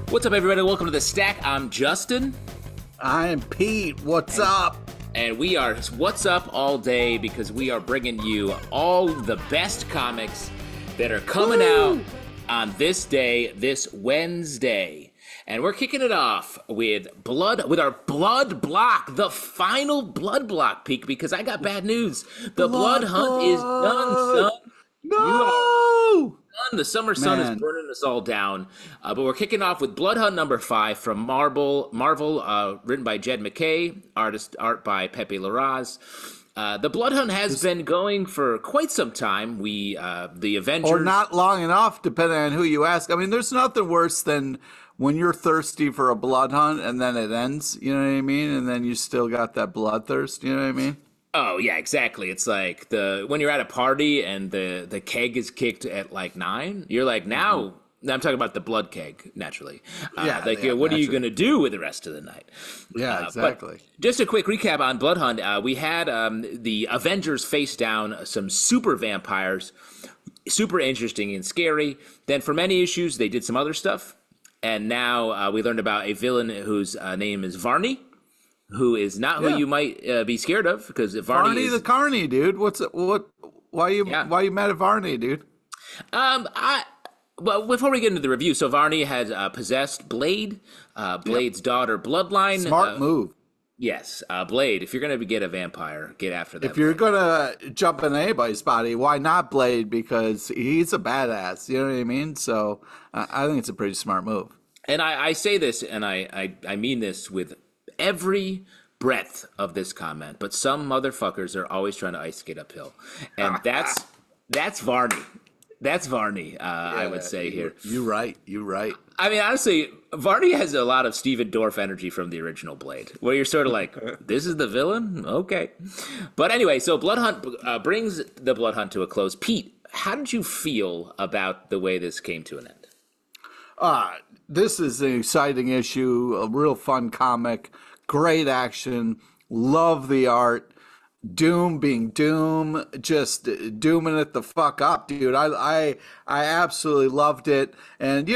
What's up, everybody? Welcome to The Stack. I'm Justin. I'm Pete. What's up? And we are What's Up all day because we are bringing you all the best comics that are coming out on this day, this Wednesday. And we're kicking it off with our Blood Block, the final Blood Block peak, because I got bad news. The Blood Hunt is done, son. No! The summer sun is burning us all down, but we're kicking off with Blood Hunt number 5 from Marvel, written by Jed MacKay, art by Pepe Larraz. The Blood Hunt has been going for quite some time. The Avengers, or not long enough, depending on who you ask. I mean, there's nothing worse than when you're thirsty for a blood hunt and then it ends. You know what I mean? And then you still got that bloodthirst. You know what I mean? Oh yeah, exactly. It's like when you're at a party and the keg is kicked at like 9. You're like, now I'm talking about the blood keg, naturally. What are you gonna do with the rest of the night? Yeah, exactly. Just a quick recap on Blood Hunt. We had the Avengers face down some super vampires, super interesting and scary. Then for many issues, they did some other stuff, and now we learned about a villain whose name is Varney, who is not who you might be scared of, because Varney the Carney, dude. Why you mad at Varney, dude? Well, before we get into the review, so Varney has possessed Blade, Blade's daughter, Bloodline. Smart move. Yes, Blade. If you're going to get a vampire, get after that. If you're going to jump in anybody's body, why not Blade? Because he's a badass. You know what I mean? So I think it's a pretty smart move. And I say this, and I mean this with every breadth of this comment, but some motherfuckers are always trying to ice skate uphill, and that's Varney. That's Varney. I would say here. You're right. I mean, honestly, Varney has a lot of Steven Dorff energy from the original Blade, where you're sort of like, this is the villain? Okay. But anyway, so Blood Hunt brings the Blood Hunt to a close. Pete, how did you feel about the way this came to an end? This is an exciting issue, a real fun comic, great action, love the art. Doom being Doom, just dooming it the fuck up, dude. I absolutely loved it. And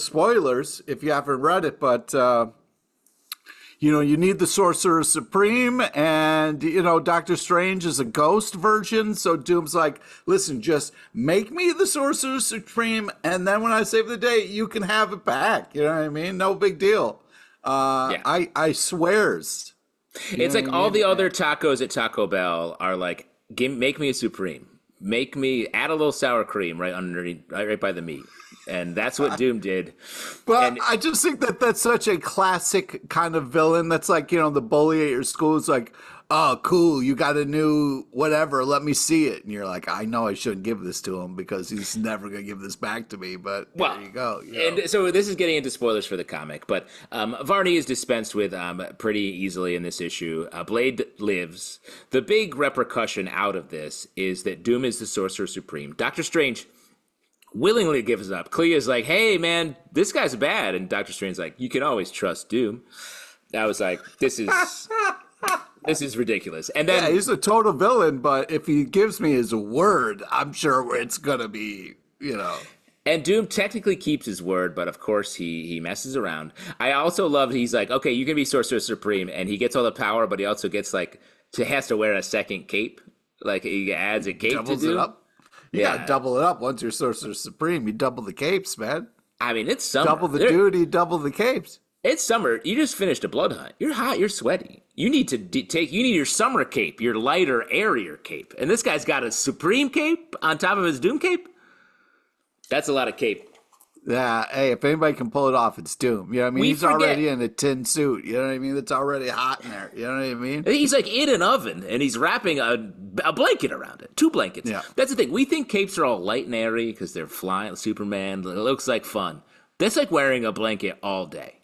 spoilers if you haven't read it, but you need the Sorcerer Supreme, and Doctor Strange is a ghost version, so Doom's like, listen, just make me the Sorcerer Supreme, and then when I save the day, you can have it back. You know what I mean? No big deal. I swears. It's like all the other tacos at Taco Bell are like, make me a Supreme. Make me, add a little sour cream right underneath, right by the meat. And that's what Doom did. But I just think that that's such a classic kind of villain. That's like, the bully at your school is like, oh, cool, you got a new whatever, let me see it. And you're like, I know I shouldn't give this to him because he's never going to give this back to me. But there you go. And so this is getting into spoilers for the comic. But Varney is dispensed with pretty easily in this issue. Blade lives. The big repercussion out of this is that Doom is the Sorcerer Supreme. Doctor Strange willingly gives up. Clea's like, hey, man, this guy's bad. And Doctor Strange's like, you can always trust Doom. I was like, this is ridiculous. And then he's a total villain, but if he gives me his word, I'm sure it's going to be, And Doom technically keeps his word, but of course he messes around. I also love he's like, okay, you can be Sorcerer Supreme, and he gets all the power, but he also gets has to wear a second cape. Like he adds a cape Doubles to Doom. It up. Yeah, double it up. Once you're Sorcerer Supreme, you double the capes, man. I mean, it's summer. Double the duty, double the capes. It's summer. You just finished a blood hunt. You're hot. You're sweaty. You need to you need your summer cape, your lighter, airier cape. And this guy's got a Supreme cape on top of his Doom cape. That's a lot of cape. Yeah. Hey, if anybody can pull it off, it's Doom. You know what I mean? He's already in a tin suit. You know what I mean? It's already hot in there. You know what I mean? He's like in an oven, and he's wrapping a blanket around it. 2 blankets. Yeah. That's the thing. We think capes are all light and airy because they're flying. Superman. It looks like fun. That's like wearing a blanket all day.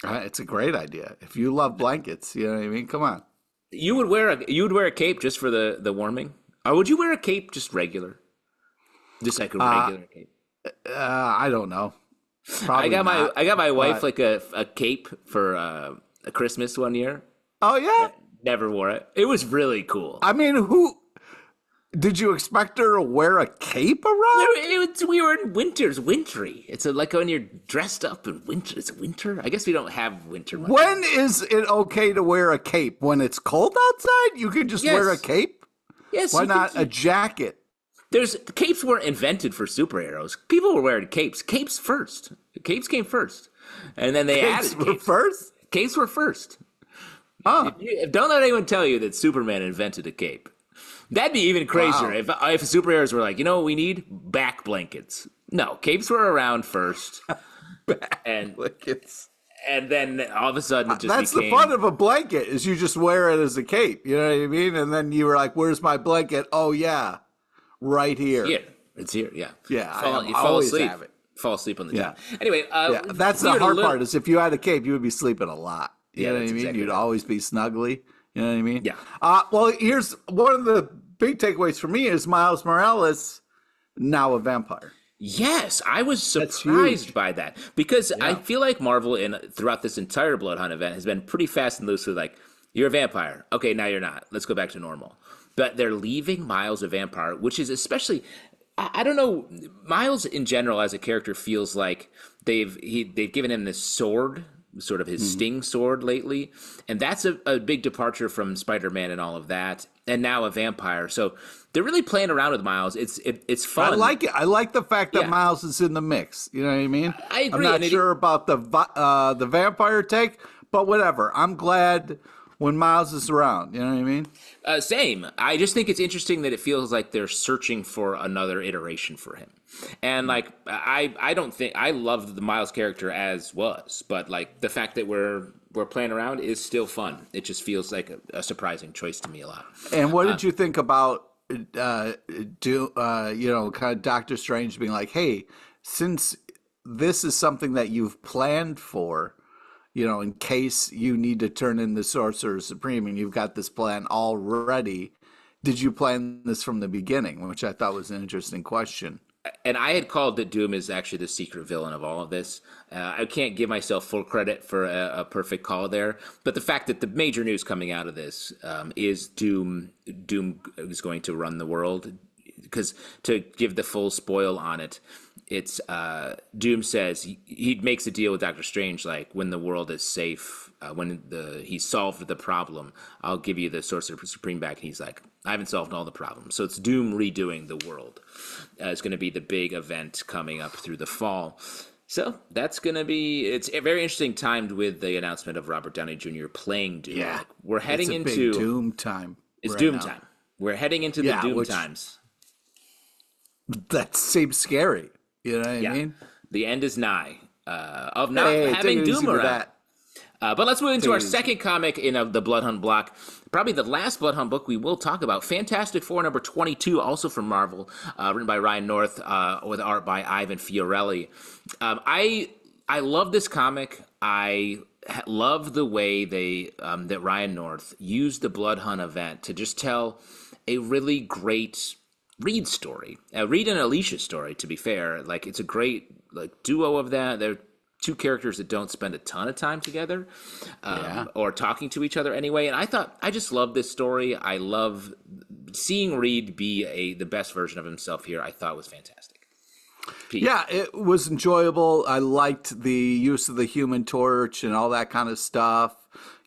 It's a great idea. If you love blankets, you know what I mean? Come on. You would wear a cape just for the warming? Or would you wear a cape just regular? Just like a regular cape? I don't know. Probably I got my wife like a cape for a Christmas one year. Oh yeah? Never wore it. It was really cool. I mean, Did you expect her to wear a cape around? We were in winter's wintry. It's like when you're dressed up in winter. It's winter. I guess we don't have winter much. When is it okay to wear a cape? When it's cold outside? You can just wear a cape? Yes. Why not a jacket? Capes weren't invented for superheroes. People were wearing capes. Capes first. Capes came first, and then they Capes added were capes. first? Capes were first. Huh. Don't let anyone tell you that Superman invented a cape. That'd be even crazier if superheroes were like, you know what we need? Back blankets. No, capes were around first. And blankets. And then all of a sudden it just That's became... the fun of a blanket, is you just wear it as a cape. You know what I mean? And then you were like, where's my blanket? Oh, yeah. Right here. Yeah, it's here, yeah. Yeah, you fall always asleep. have it. Fall asleep on the job. Yeah. Anyway, that's the hard part, is if you had a cape, you would be sleeping a lot. You know what I mean? Exactly You'd always be snuggly. You know what I mean? Yeah. Well, here's one of the big takeaways for me is Miles Morales now a vampire. Yes, I was surprised by that because I feel like Marvel throughout this entire Blood Hunt event has been pretty fast and loose with like, you're a vampire. Okay, now you're not. Let's go back to normal. But they're leaving Miles a vampire, which is especially, I don't know, Miles in general as a character feels like they've given him this sword, sort of his Sting sword lately, and that's a big departure from Spider-Man and all of that, and now a vampire. So they're really playing around with Miles. It's fun. I like it. I like the fact that Miles is in the mix. You know what I mean? I agree. I'm not sure about the vampire take, but whatever. I'm glad when Miles is around. You know what I mean? Same. I just think it's interesting that it feels like they're searching for another iteration for him. And like I don't think I love the Miles character as was, but like the fact that we're playing around is still fun. It just feels like a surprising choice to me a lot. And what did you think about kind of Doctor Strange being like, hey, since this is something that you've planned for, you know, in case you need to turn in the Sorcerer Supreme and you've got this plan already, did you plan this from the beginning? Which I thought was an interesting question. And I had called that Doom is actually the secret villain of all of this. I can't give myself full credit for a perfect call there, but the fact that the major news coming out of this is Doom is going to run the world. Because to give the full spoil on it, it's Doom says he makes a deal with Doctor Strange, like when the world is safe, when he solved the problem, I'll give you the Sorcerer Supreme back. And he's like, I haven't solved all the problems. So it's Doom redoing the world. It's going to be the big event coming up through the fall. So that's going to be, it's a very interesting timed with the announcement of Robert Downey Jr. playing Doom. Yeah, like, we're heading it's into big Doom time. It's right Doom now. time. We're heading into the Doom times. That seems scary. You know what I mean? The end is nigh of not having Doom around. But let's move into our second comic in the Blood Hunt block. Probably the last Blood Hunt book we will talk about. Fantastic Four number 22, also from Marvel, written by Ryan North, with art by Ivan Fiorelli. I love this comic. I love the way that Ryan North used the Blood Hunt event to just tell a really great Reed story, Reed and Alicia story. To be fair, like it's a great duo of that. They're two characters that don't spend a ton of time together, or talking to each other anyway. And I just love this story. I love seeing Reed be the best version of himself here. I thought was fantastic. Pete. Yeah, it was enjoyable. I liked the use of the Human Torch and all that kind of stuff.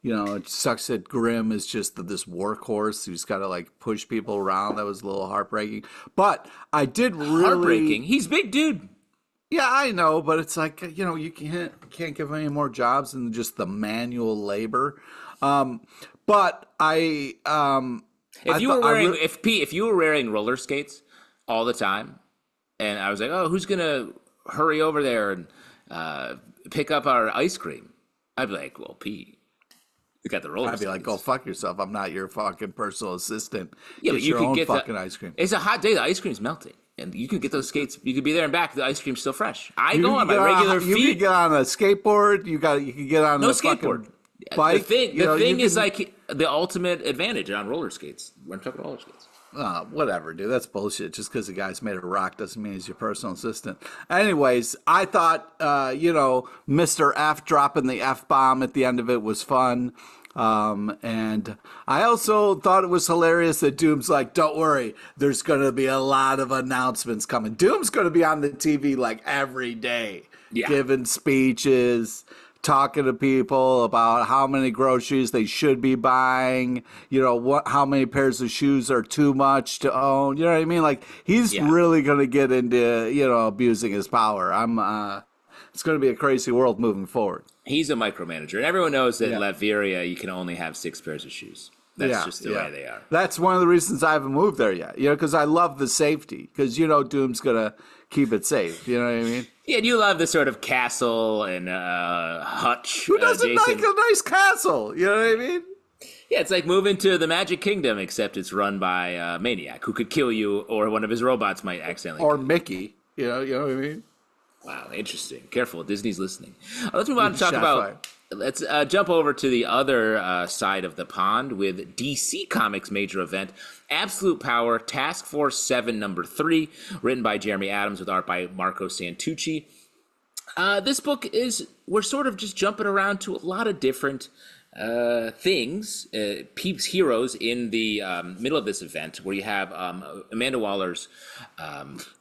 You know, it sucks that Grimm is just this workhorse who's got to like push people around. That was a little heartbreaking. But I did really heartbreaking. He's big dude. Yeah, I know, but it's like, you know, you can't give him any more jobs than just the manual labor. But if you were wearing roller skates all the time, and I was like, oh, who's gonna hurry over there and pick up our ice cream? I'd be like, well, Pete. You got the roller skates. I'd be like, go fuck yourself. I'm not your fucking personal assistant. Yeah, but you can get fucking ice cream. It's a hot day. The ice cream's melting. And you can get those skates. You could be there and back. The ice cream's still fresh. I go on my regular feet. You can get on a skateboard. You can get on no the skateboard. Bike. The thing is like the ultimate advantage on roller skates. We're talking roller skates. Whatever, dude. That's bullshit. Just because the guy's made of rock doesn't mean he's your personal assistant. Anyways, I thought, Mr. F dropping the F-bomb at the end of it was fun. And I also thought it was hilarious that Doom's like, don't worry, there's going to be a lot of announcements coming. Doom's going to be on the TV like every day, giving speeches, talking to people about how many groceries they should be buying, how many pairs of shoes are too much to own. You know what I mean? Like, he's really going to get into, abusing his power. It's going to be a crazy world moving forward. He's a micromanager, and everyone knows that in Latveria you can only have 6 pairs of shoes. That's just the way they are. That's one of the reasons I haven't moved there yet. Because I love the safety. Because Doom's gonna keep it safe. You know what I mean? Yeah, and you love the sort of castle and hutch. Who doesn't like a nice castle? You know what I mean? Yeah, it's like moving to the Magic Kingdom, except it's run by a maniac who could kill you, or one of his robots might accidentally. Or Mickey. You know what I mean? Wow, interesting. Careful, Disney's listening. Let's move on to talk about. Let's jump over to the other side of the pond with DC Comics' major event, Absolute Power Task Force 7 #3, written by Jeremy Adams with art by Marco Santucci. This book we're sort of just jumping around to a lot of different things, peeps heroes in the middle of this event, where you have Amanda Waller's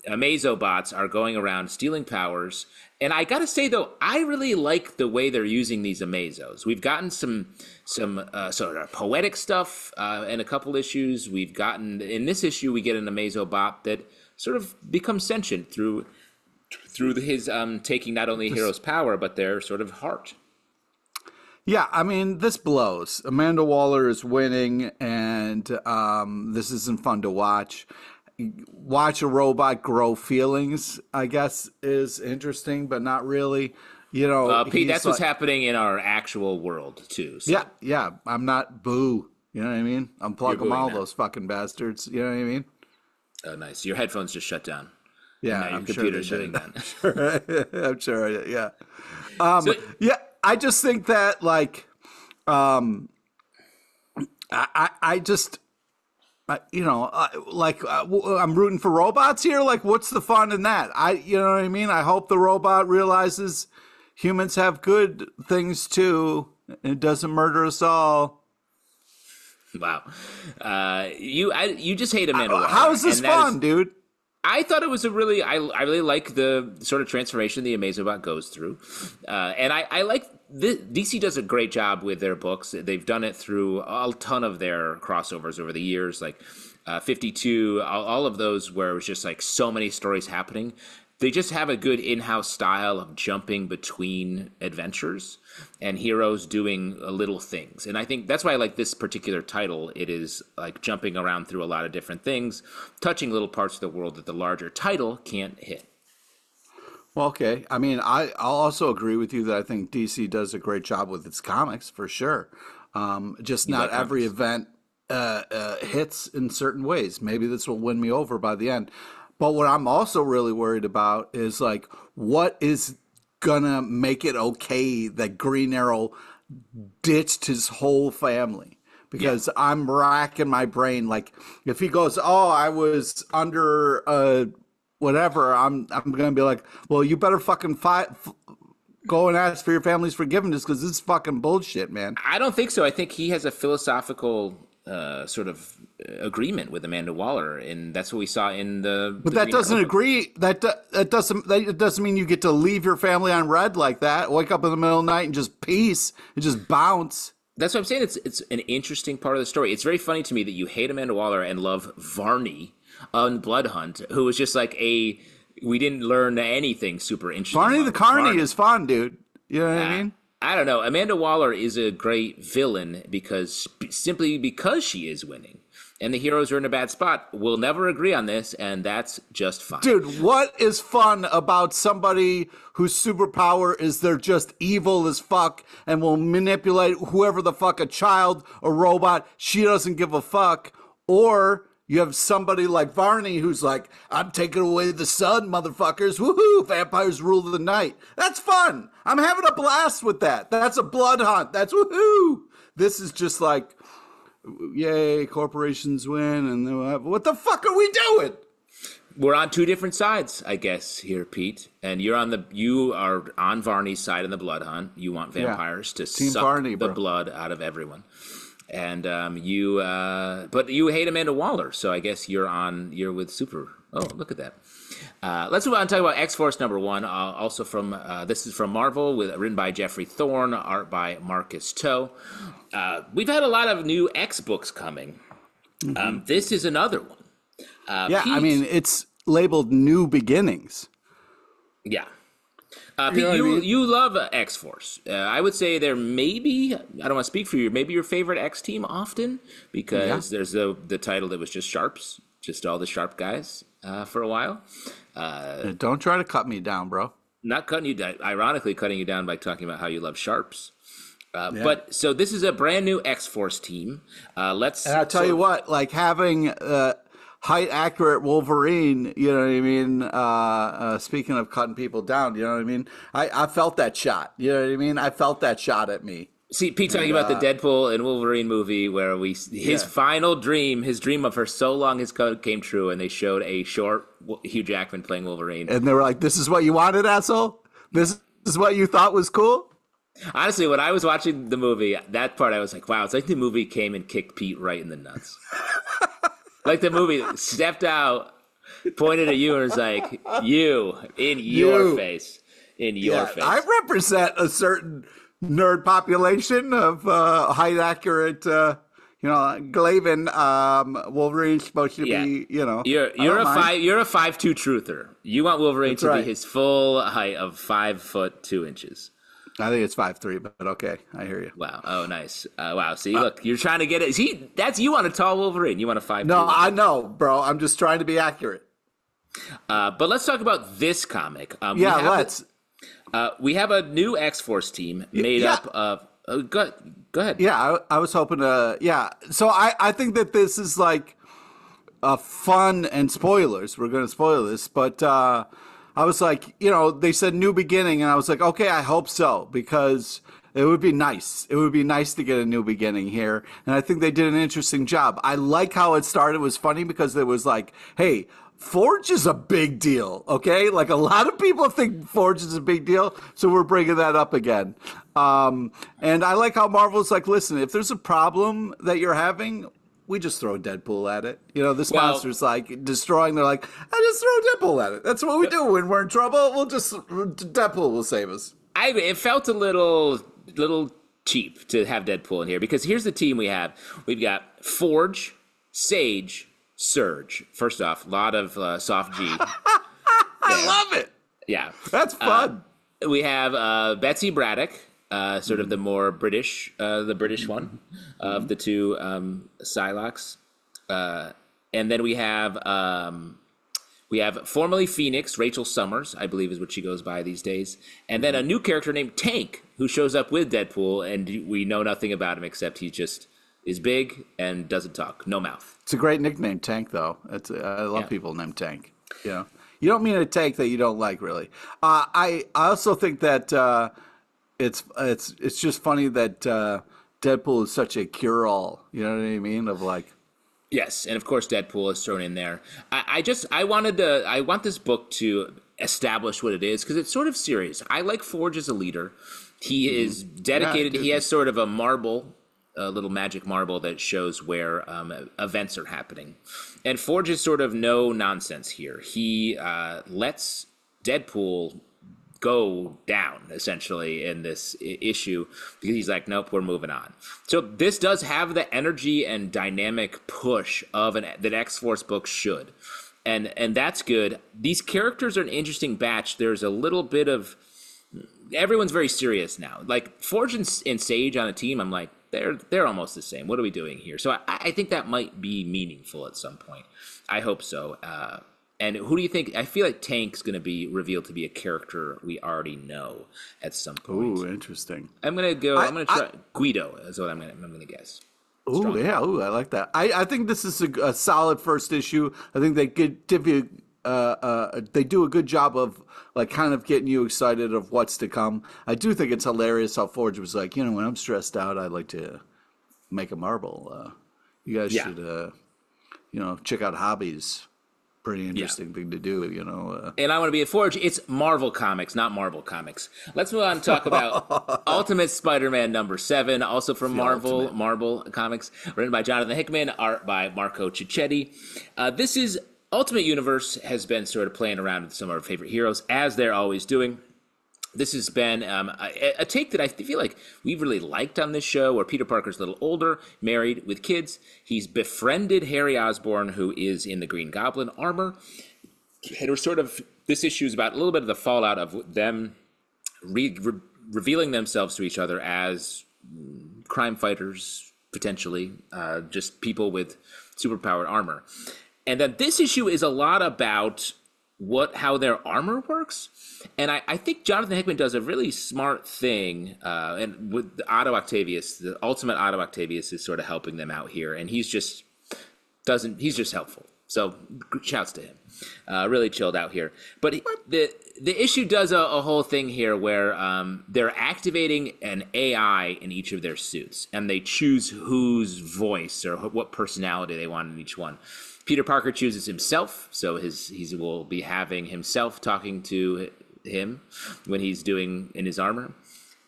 Amazobots are going around stealing powers. And I gotta say though, I really like the way they're using these Amazos. We've gotten some sort of poetic stuff in a couple issues. In this issue we get an Amazobot that sort of becomes sentient through his taking not only heroes' power but their sort of heart. Yeah, I mean, this blows. Amanda Waller is winning, and this isn't fun to watch. Watch a robot grow feelings, I guess, is interesting, but not really. Pete, that's what's happening in our actual world, too. So. Yeah. I'm not boo. You know what I mean? Unplug them all, those fucking bastards. You know what I mean? Oh, nice. Your headphones just shut down. Yeah, your computer's shutting down. I'm sure, yeah. I just think that, like, I'm rooting for robots here. Like, what's the fun in that? You know what I mean? I hope the robot realizes humans have good things too. And it doesn't murder us all. Wow. You just hate Amanda Waller. How is this fun, dude? I thought it was I really like the sort of transformation the Amazobot goes through. And I like DC does a great job with their books. They've done it through a ton of their crossovers over the years, like 52, all of those where it was just like so many stories happening. They just have a good in-house style of jumping between adventures and heroes doing little things. And I think that's why I like this particular title. It is like jumping around through a lot of different things, touching little parts of the world that the larger title can't hit. Well, okay. I mean, I'll also agree with you that I think DC does a great job with its comics, for sure. Just not every event hits in certain ways. Maybe this will win me over by the end. But what I'm also really worried about is, like, what is gonna make it okay that Green Arrow ditched his whole family? Because I'm racking my brain. Like, if he goes, I was under whatever, I'm gonna be like, well, you better fucking go and ask for your family's forgiveness, because this is fucking bullshit, man. I don't think so. I think he has a philosophical sort of agreement with Amanda Waller, and that's what we saw in the. But that doesn't agree. That doesn't mean you get to leave your family on red like that. Wake up in the middle of the night and just peace and just bounce. That's what I'm saying. It's an interesting part of the story. It's very funny to me that you hate Amanda Waller and love Varney on Blood Hunt, who was just like we didn't learn anything super interesting. Varney the Carney is fun, dude. You know what I mean? I don't know. Amanda Waller is a great villain simply because she is winning. And the heroes are in a bad spot. We'll never agree on this, and that's just fine. Dude, what is fun about somebody whose superpower is they're just evil as fuck and will manipulate whoever the fuck, a child, a robot, she doesn't give a fuck, or you have somebody like Varney who's like, I'm taking away the sun, motherfuckers. Woohoo! Vampires rule the night. That's fun. I'm having a blast with that. That's a blood hunt. That's woohoo! This is just like, yay, corporations win. And what the fuck are we doing? We're on two different sides, I guess, here, Pete. And you are on Varney's side in the blood hunt. You want vampires to Team suck Varney, the bro. blood out of everyone. And but you hate Amanda Waller, so I guess you're with Super. Oh, look at that. Let's move on and talk about X-Force #1. Also from this is from Marvel, written by Jeffrey Thorne, art by Marcus Toe. We've had a lot of new X books coming. This is another one. Yeah, I Pete, mean, it's labeled New Beginnings. yeah. You Pete, know what I mean? you love X-Force. I would say they're maybe, I don't want to speak for you, maybe your favorite X team often, because there's the title that was just Sharps, just all the Sharp guys for a while. Don't try to cut me down, bro. Not cutting you down, ironically cutting you down by talking about how you love Sharps. But so this is a brand new X-Force team. And I'll tell you what, like having height accurate Wolverine, you know what I mean? Speaking of cutting people down, you know what I mean? I felt that shot. You know what I mean? I felt that shot at me. See, Pete talking about the Deadpool and Wolverine movie where his final dream, his dream of for so long his code came true, and they showed a short Hugh Jackman playing Wolverine. And they were like, this is what you wanted, asshole? This is what you thought was cool? Honestly, when I was watching the movie, that part I was like, wow, it's like the movie came and kicked Pete right in the nuts. Like the movie stepped out, pointed at you, and was like, you, in your face. In your face. I represent a certain nerd population of height accurate, Glavin. Wolverine's supposed to be, you know. You're a 5'2" truther. You want Wolverine to be his full height of 5'2". I think it's 5'3", but okay, I hear you. Wow. Oh, nice. Wow. See, look, you're trying to get it. See, you want a tall Wolverine. You want a 5'2". No, I know, bro. I'm just trying to be accurate. But let's talk about this comic. Let's. We have a new X-Force team made up of. Go ahead. Yeah, I was hoping to. Yeah, so I think that this is like fun and spoilers. We're going to spoil this, but I was like, they said new beginning, and I was like, okay, I hope so, because it would be nice. It would be nice to get a new beginning here, and I think they did an interesting job. I like how it started. It was funny because it was like, hey, Forge is a big deal, okay? Like a lot of people think Forge is a big deal, so we're bringing that up again. And I like how Marvel's like, listen, if there's a problem that you're having, we just throw Deadpool at it. This monster's like destroying. They're like, I just throw Deadpool at it. That's what we do when we're in trouble. Deadpool will save us. It felt a little cheap to have Deadpool in here, because here's the team we have. We've got Forge, Sage, Surge. First off, a lot of soft G. I love it. Yeah. That's fun. We have Betsy Braddock, sort of the more British, the British one of the two Psylocks. And then we have formerly Phoenix, Rachel Summers, I believe is what she goes by these days. And then a new character named Tank, who shows up with Deadpool, and we know nothing about him except he just is big and doesn't talk, no mouth. It's a great nickname, Tank, though. I love people named Tank. You don't mean a tank that you don't like, really. I also think that it's just funny that Deadpool is such a cure-all. You know what I mean? Of like. Yes, and of course Deadpool is thrown in there. I want this book to establish what it is, because it's sort of serious. I like Forge as a leader. He is dedicated. He has sort of a marble. A little magic marble that shows where events are happening. And Forge is sort of no nonsense here. He lets Deadpool go down, essentially, in this issue, because he's like, nope, we're moving on. So this does have the energy and dynamic push of that X-Force book should. And that's good. These characters are an interesting batch. There's a little bit of... Everyone's very serious now. Like, Forge and Sage on a team, I'm like, they're almost the same. What are we doing here? So I think that might be meaningful at some point. I hope so. And who do you think? I feel like Tank's going to be revealed to be a character we already know at some point. Ooh, interesting. I'm going to try Guido is what I'm going to guess. Ooh, yeah. Ooh, I like that. I think this is a solid first issue. I think they give you they do a good job of like kind of getting you excited of what's to come. I do think it's hilarious how Forge was like, when I'm stressed out, I like to make a marble. You guys should, check out hobbies. pretty interesting thing to do, you know. And I want to be a forge. It's Marvel Comics, not Marvel Comics. Let's move on and talk about Ultimate Spider-Man #7, also from Marvel Comics, written by Jonathan Hickman, art by Marco Cicchetti. This is Ultimate Universe has been sort of playing around with some of our favorite heroes, as they're always doing. This has been a take that I feel like we've really liked on this show, where Peter Parker's a little older, married with kids. He's befriended Harry Osborn, who is in the Green Goblin armor. And we're sort of, this issue is about a little bit of the fallout of them revealing themselves to each other as crime fighters, potentially, just people with superpowered armor. And then this issue is a lot about how their armor works. And I think Jonathan Hickman does a really smart thing, and with Otto Octavius, the ultimate Otto Octavius is sort of helping them out here, and he's just helpful. So shouts to him. Really chilled out here. But the issue does a whole thing here where they're activating an AI in each of their suits, and they choose whose voice or what personality they want in each one. Peter Parker chooses himself, so he will be having himself talking to him when he's doing in his armor.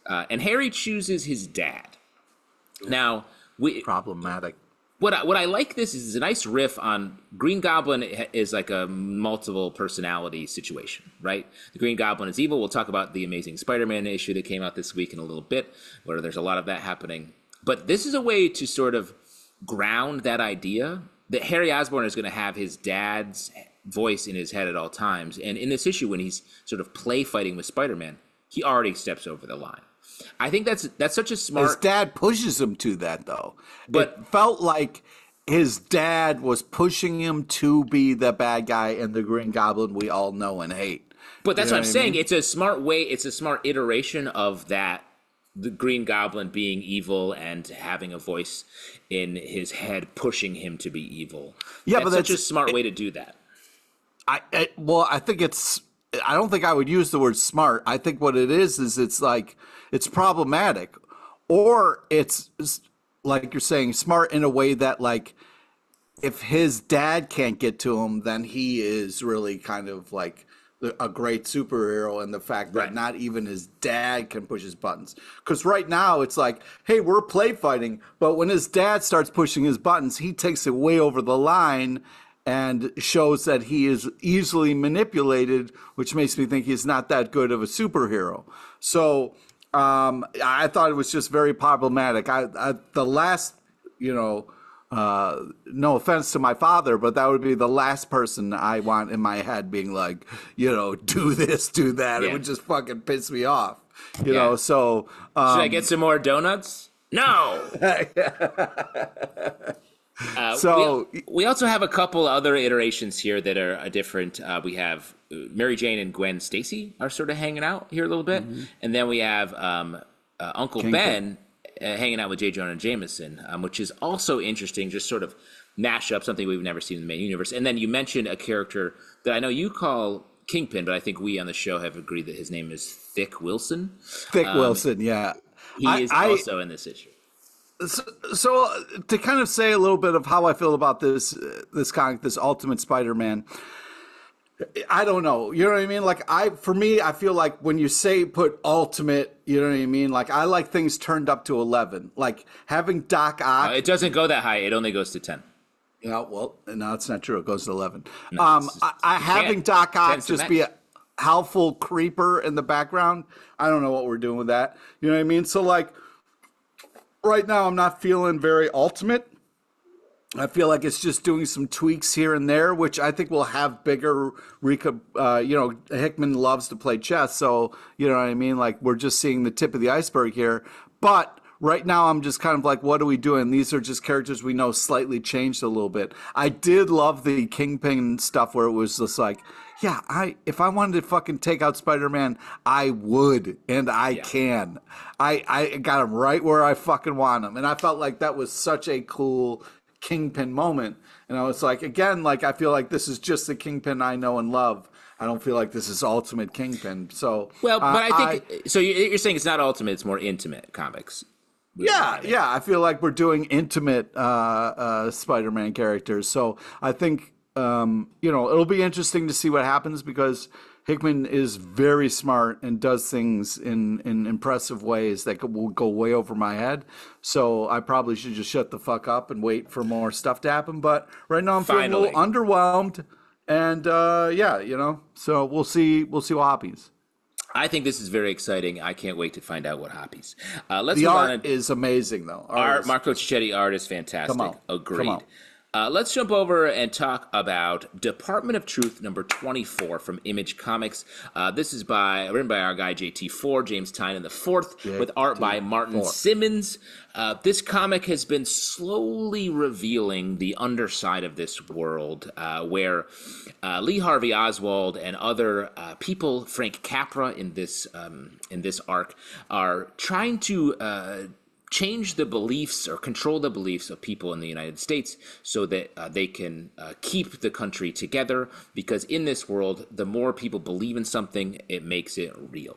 And Harry chooses his dad. Now, problematic. What I like this is a nice riff on Green Goblin is like a multiple personality situation, right? The Green Goblin is evil. We'll talk about the Amazing Spider-Man issue that came out this week in a little bit, where there's a lot of that happening. But this is a way to sort of ground that idea that Harry Osborn is going to have his dad's voice in his head at all times. And in this issue, when he's sort of play fighting with Spider-Man, he already steps over the line. I think that's such a smart... His dad pushes him to that, though. But it felt like his dad was pushing him to be the bad guy and the Green Goblin we all know and hate. But that's what I'm saying. It's a smart way. It's a smart iteration of that. The Green Goblin being evil and having a voice in his head pushing him to be evil. Yeah, but that's such a smart way to do that. I think it's... I don't think I would use the word smart. I think what it is it's like it's problematic, or it's like you're saying, smart in a way that, like, if his dad can't get to him, then he is really kind of like a great superhero, and the fact that not even his dad can push his buttons. Because right now it's like, hey, we're play fighting, but when his dad starts pushing his buttons, he takes it way over the line and shows that he is easily manipulated, which makes me think he's not that good of a superhero. So I thought it was just very problematic. The last, no offense to my father, but that would be the last person I want in my head being like, do this, do that. Yeah. It would just fucking piss me off, you know? So should I get some more donuts? No. We also have a couple other iterations here that are different. We have Mary Jane and Gwen Stacy are sort of hanging out here a little bit, and then we have Uncle Ben hanging out with J. Jonah Jameson, which is also interesting. Just sort of mash up something we've never seen in the main universe. And then you mentioned a character that I know you call Kingpin, but I think we on the show have agreed that his name is Thick Wilson. Thick Wilson, yeah. He is also in this issue. So to kind of say a little bit of how I feel about this comic, this Ultimate Spider-Man, I don't know. You know what I mean? Like for me, I feel like when you say put ultimate, you know what I mean? Like I like things turned up to 11. Like having Doc Ock. It doesn't go that high. It only goes to 10. Yeah, well, no, it's not true. It goes to 11. No, having Doc Ock just be a helpful creeper in the background. I don't know what we're doing with that. You know what I mean? So like, right now, I'm not feeling very ultimate. I feel like it's just doing some tweaks here and there, which I think will have bigger. Hickman loves to play chess, so you know what I mean. Like we're just seeing the tip of the iceberg here. But right now, I'm just kind of like, what are we doing? These are just characters we know slightly changed a little bit. I did love the Kingpin stuff where it was just like, yeah, if I wanted to fucking take out Spider-Man, I would, and I can. I got him right where I fucking want him. And I felt like that was such a cool Kingpin moment. And I was like, again, like I feel like this is just the Kingpin I know and love. I don't feel like this is Ultimate Kingpin. So but I think so. You're saying it's not Ultimate; it's more intimate comics. Yeah. I feel like we're doing intimate Spider-Man characters. So I think It'll be interesting to see what happens because Hickman is very smart and does things in impressive ways that will go way over my head. So I probably should just shut the fuck up and wait for more stuff to happen. But right now I'm feeling a little underwhelmed, and so we'll see. We'll see what happens. I think this is very exciting. I can't wait to find out what happens. Let's The move art on. is amazing, though. Marco Cicchetti art is fantastic. Come on. Agreed. Come on. Let's jump over and talk about Department of Truth number 24 from Image Comics. This is written by our guy JT4, James Tynion IV, with art by Martin Simmons. This comic has been slowly revealing the underside of this world, where Lee Harvey Oswald and other people, Frank Capra in this arc, are trying to change the beliefs or control the beliefs of people in the United States so that they can keep the country together, because in this world, the more people believe in something, it makes it real.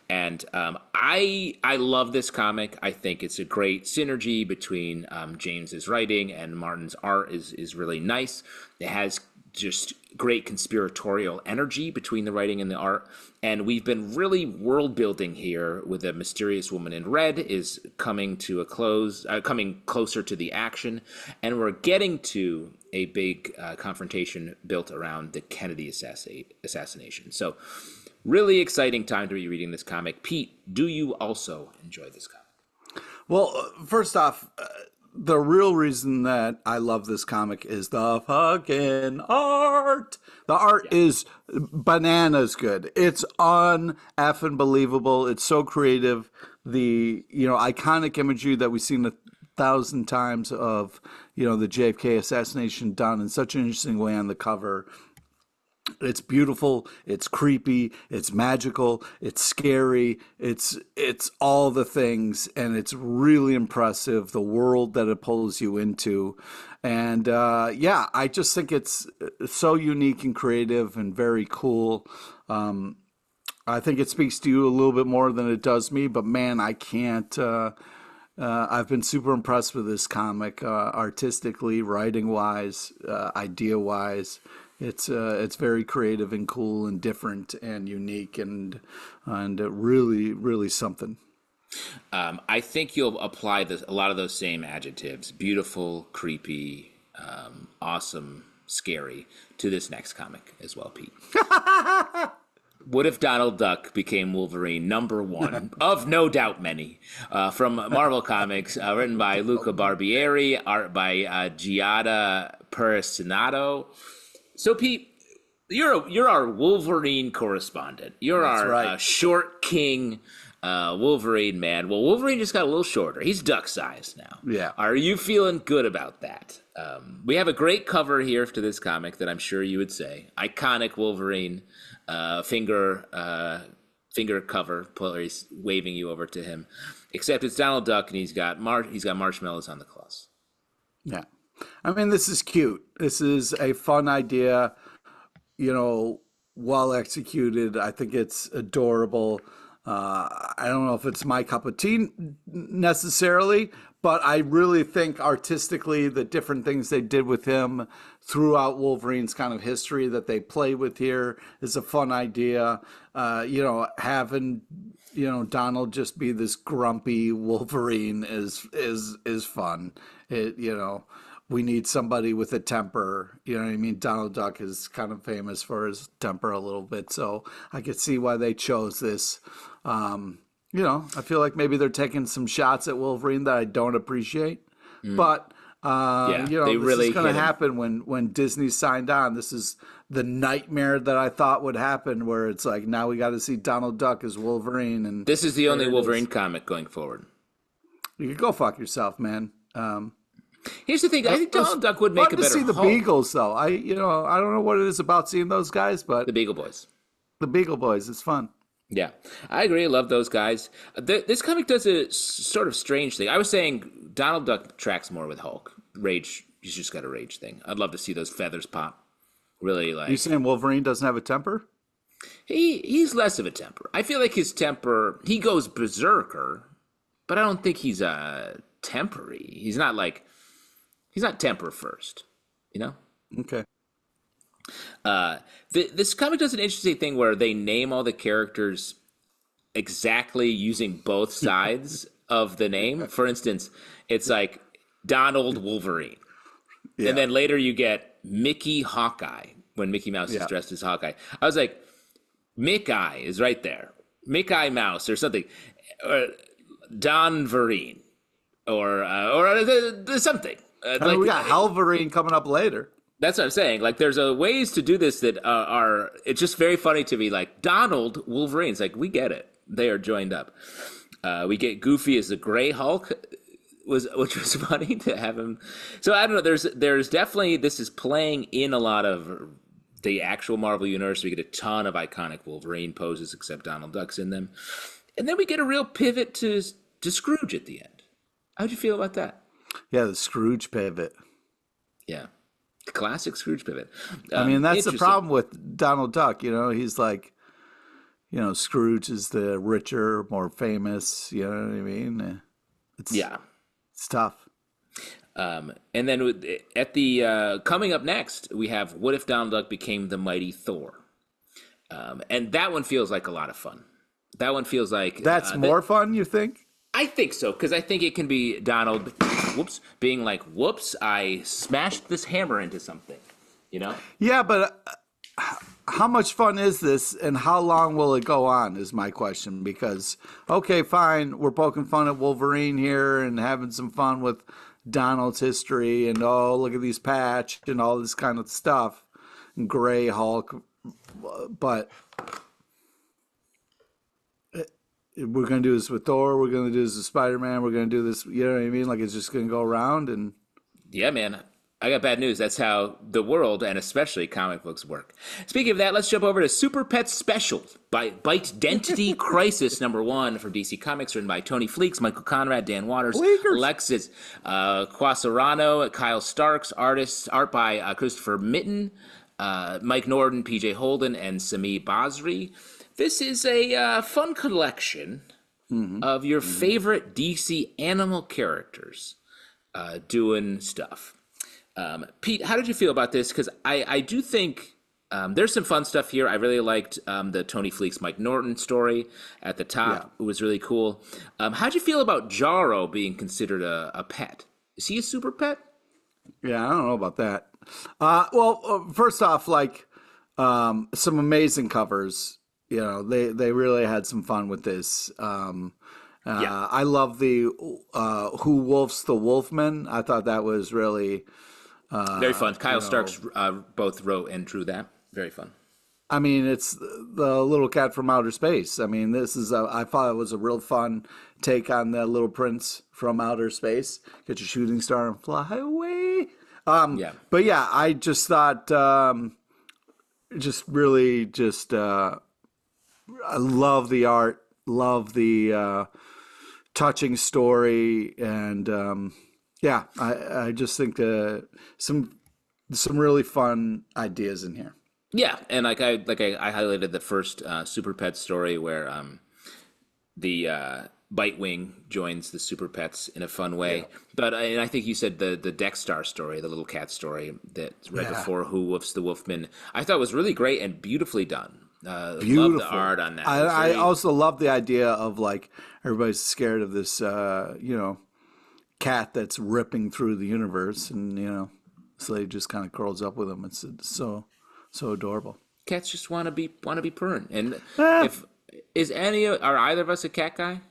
And I love this comic. I think it's a great synergy between James's writing and Martin's art is really nice. It has just great conspiratorial energy between the writing and the art. And we've been really world building here with a mysterious woman in red is coming to a close, coming closer to the action. And we're getting to a big confrontation built around the Kennedy assassination. So really exciting time to be reading this comic. Pete, do you also enjoy this comic? Well, first off, the real reason that I love this comic is the fucking art. The art is bananas good. It's un-effing believable. It's so creative. The iconic imagery that we've seen 1,000 times of the JFK assassination done in such an interesting way on the cover. It's beautiful, it's creepy, it's magical, it's scary, it's all the things, and it's really impressive, the world that it pulls you into. And I just think it's so unique and creative and very cool. I think it speaks to you a little bit more than it does me, but man, I can't I've been super impressed with this comic, artistically, writing wise, idea wise. It's very creative and cool and different and unique and really, really something. I think you'll apply a lot of those same adjectives: beautiful, creepy, awesome, scary, to this next comic as well, Pete. What if Donald Duck became Wolverine #1 of no doubt many, from Marvel Comics, written by Luca Barbieri, art by Giada Perisinato. So, Pete, you're our Wolverine correspondent. You're our short king Wolverine man. Well, Wolverine just got a little shorter. He's duck sized now. Yeah. Are you feeling good about that? We have a great cover here to this comic that I'm sure you would say. Iconic Wolverine finger cover. He's waving you over to him. Except it's Donald Duck and he's got marshmallows on the claws. Yeah. I mean, this is cute. This is a fun idea, well executed. I think it's adorable. I don't know if it's my cup of tea necessarily, but I really think artistically the different things they did with him throughout Wolverine's kind of history that they play with here is a fun idea. Having Donald just be this grumpy Wolverine is fun. We need somebody with a temper. You know what I mean? Donald Duck is kind of famous for his temper a little bit. So I could see why they chose this. I feel like maybe they're taking some shots at Wolverine that I don't appreciate. But, this is going to happen when Disney signed on. This is the nightmare that I thought would happen, where it's like, now we got to see Donald Duck as Wolverine. And this is the only Wolverine comic going forward. You can go fuck yourself, man. Here's the thing: I think Donald Duck would make a better. To see the Beagles, though. I don't know what it is about seeing those guys, but the Beagle Boys. The Beagle Boys, it's fun. Yeah, I agree. I love those guys. This comic does a sort of strange thing. I was saying Donald Duck tracks more with Hulk. Rage, he's just got a rage thing. I'd love to see those feathers pop. Really, like. You saying Wolverine doesn't have a temper? He's less of a temper. I feel like his temper. He goes berserker, but I don't think he's tempery. He's not temper first, Okay. This comic does an interesting thing where they name all the characters exactly using both sides of the name. For instance, it's like Donald Wolverine. Yeah. And then later you get Mickey Hawkeye when Mickey Mouse is dressed as Hawkeye. I was like, Mick Eye is right there. Mick Eye Mouse or something. Don Vereen. Or something. We got Halverine coming up later. That's what I'm saying. Like, there's ways to do this that are. It's just very funny to me. Like Donald Wolverine. It's like, we get it. They are joined up. We get Goofy as the Gray Hulk, which was funny to have him. So I don't know. There's definitely, this is playing in a lot of the actual Marvel universe. We get a ton of iconic Wolverine poses, except Donald Duck's in them, and then we get a real pivot to Scrooge at the end. How'd you feel about that? Yeah, the Scrooge pivot. Yeah. Classic Scrooge pivot. I mean, that's the problem with Donald Duck. You know, he's like, you know, Scrooge is the richer, more famous. You know what I mean? It's tough. And then at the coming up next, we have What If Donald Duck Became the Mighty Thor? And that one feels like a lot of fun. That one feels like that's more fun. You think? I think so, because I think it can be Donald, being like, whoops, I smashed this hammer into something, you know? Yeah, but how much fun is this, and how long will it go on is my question. Because, okay, fine, we're poking fun at Wolverine here and having some fun with Donald's history, and oh, look at these patch and all this kind of stuff, and Gray Hulk, but we're going to do this with Thor, we're going to do this with Spider-Man, we're going to do this, you know what I mean? Like, it's just going to go around. And yeah, man, I got bad news. That's how the world, and especially comic books, work. Speaking of that, let's jump over to Super Pets Special by Bite Dentity Crisis #1 from DC Comics, written by Tony Fleecs, Michael Conrad, Dan Waters, Alexis Quasarano, Kyle Starks, art by Christopher Mitten, Mike Norton, PJ Holden, and Sami Basri. This is a fun collection of your favorite DC animal characters doing stuff. Pete, how did you feel about this? Because I do think there's some fun stuff here. I really liked the Tony Fleecs, Mike Norton story at the top. Yeah. It was really cool. How'd you feel about Jarro being considered a pet? Is he a super pet? Yeah, I don't know about that. First off, like some amazing covers. You know, they really had some fun with this. I love the Who Wolf's the Wolfman. I thought that was really very fun. Kyle Starks both wrote and drew that. Very fun. I mean, it's the little cat from outer space. I mean, I thought it was a real fun take on the Little Prince from outer space. Get your shooting star and fly away. But yeah, I just thought, I love the art, love the touching story, and I just think some really fun ideas in here. Yeah, and I highlighted the first Super Pets story where the Bitewing joins the Super Pets in a fun way. Yeah. But and I think you said the Dexstar story, the little cat story that's right before Who Wolf's the Wolfman. I thought was really great and beautifully done. Beautiful. Love the art on that. I also love the idea of like everybody's scared of this, cat that's ripping through the universe, and so he just kind of curls up with him. It's so adorable. Cats just want to be purring. And are either of us a cat guy?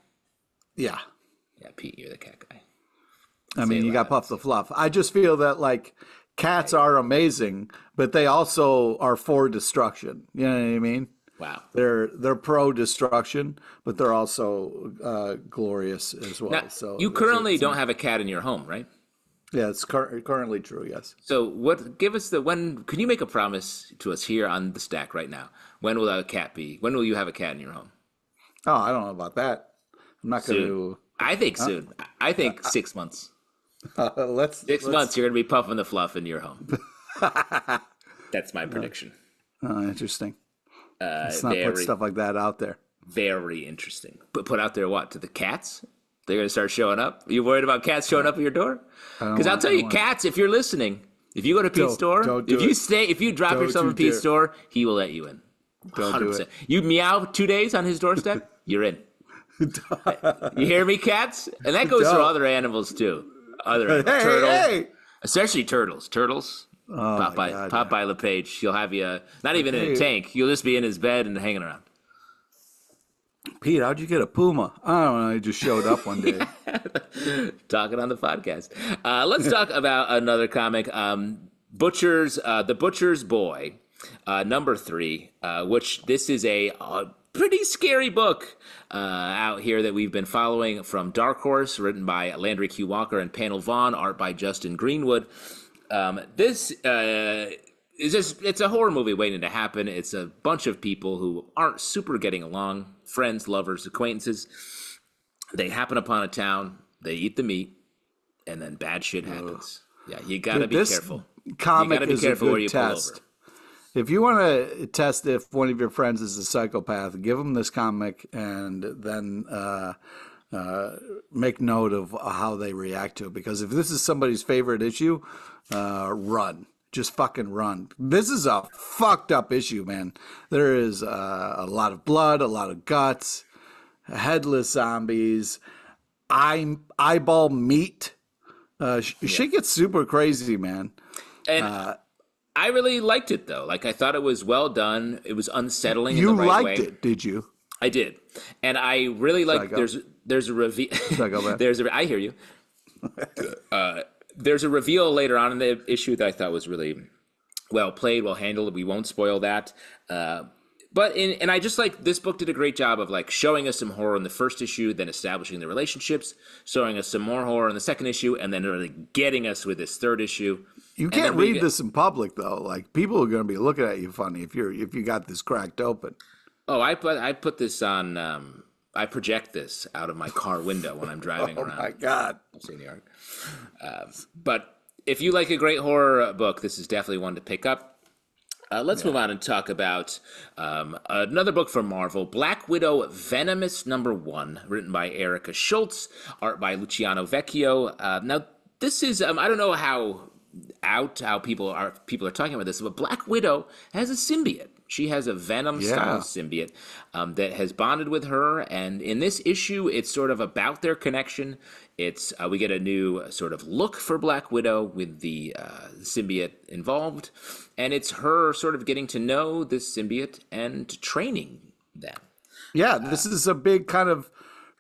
Yeah. Yeah, Pete, you're the cat guy. I mean, you got Puff the Fluff. I just feel that like cats are amazing, but they also are for destruction. You know what I mean? Wow. They're pro destruction, but they're also glorious as well. Now, so you currently don't have a cat in your home, right? Yeah, it's currently true. Yes. So can you make a promise to us here on the stack right now? When will you have a cat in your home? Oh, I don't know about that. I'm not going to. I think soon. I think 6 months. 6 months, you're going to be puffing the fluff in your home. That's my prediction. Oh, interesting. Let's not put stuff like that out there. Very interesting. But put out there what? To the cats? They're going to start showing up? You worried about cats showing up at your door? Because I'll tell you, cats, if you're listening, If you go to Pete's store, don't do if you drop Don't yourself you in Pete's dare. store, he will let you in. Don't do it. You meow 2 days on his doorstep, you're in. You hear me, cats? And that goes for Don't. other animals too. Other animals. Hey, Turtles, hey! especially turtles. Turtles. Oh my God, Pop by LePage. He'll have you not even in Hey. a tank. You'll just be in his bed and hanging around. Pete, how'd you get a puma? I don't know. He just showed up one day. Talking on the podcast. Let's talk about another comic. The Butcher's Boy, number 3, which this is a pretty scary book out here that we've been following from Dark Horse, written by Landry Q. Walker and Panel Vaughn, art by Justin Greenwood. This is just, it's a horror movie waiting to happen. It's a bunch of people who aren't super getting along, friends, lovers, acquaintances. They happen upon a town, they eat the meat, and then bad shit happens. Yeah, you gotta be careful. Comic You gotta be is careful a where good you pull test. over. If you want to test if one of your friends is a psychopath, give them this comic and then make note of how they react to it. Because if this is somebody's favorite issue, run. Just fucking run. This is a fucked up issue, man. There is a lot of blood, a lot of guts, headless zombies, eyeball meat. Shit gets super crazy, man. And I really liked it, though. Like, I thought it was well done. It was unsettling in You the right way. liked it, did you? I did. And I really like, there's a reveal. I hear you. There's a reveal later on in the issue that I thought was really well played, well handled. We won't spoil that. And I just like, this book did a great job of like showing us some horror in the first issue, then establishing the relationships, showing us some more horror in the second issue, and then really getting us with this third issue. You can't read this in public though. Like people are going to be looking at you funny if you got this cracked open. Oh, I put this on. I project this out of my car window when I'm driving around. Oh my God! New York. But if you like a great horror book, this is definitely one to pick up. Let's move on and talk about another book from Marvel, Black Widow Venomous #1, written by Erica Schultz, art by Luciano Vecchio. Now, this is I don't know how people are talking about this, but Black Widow has a symbiote. She has a Venom-style symbiote that has bonded with her, and in this issue, it's sort of about their connection. It's we get a new sort of look for Black Widow with the symbiote involved, and it's her sort of getting to know this symbiote and training them. Yeah, this is a big kind of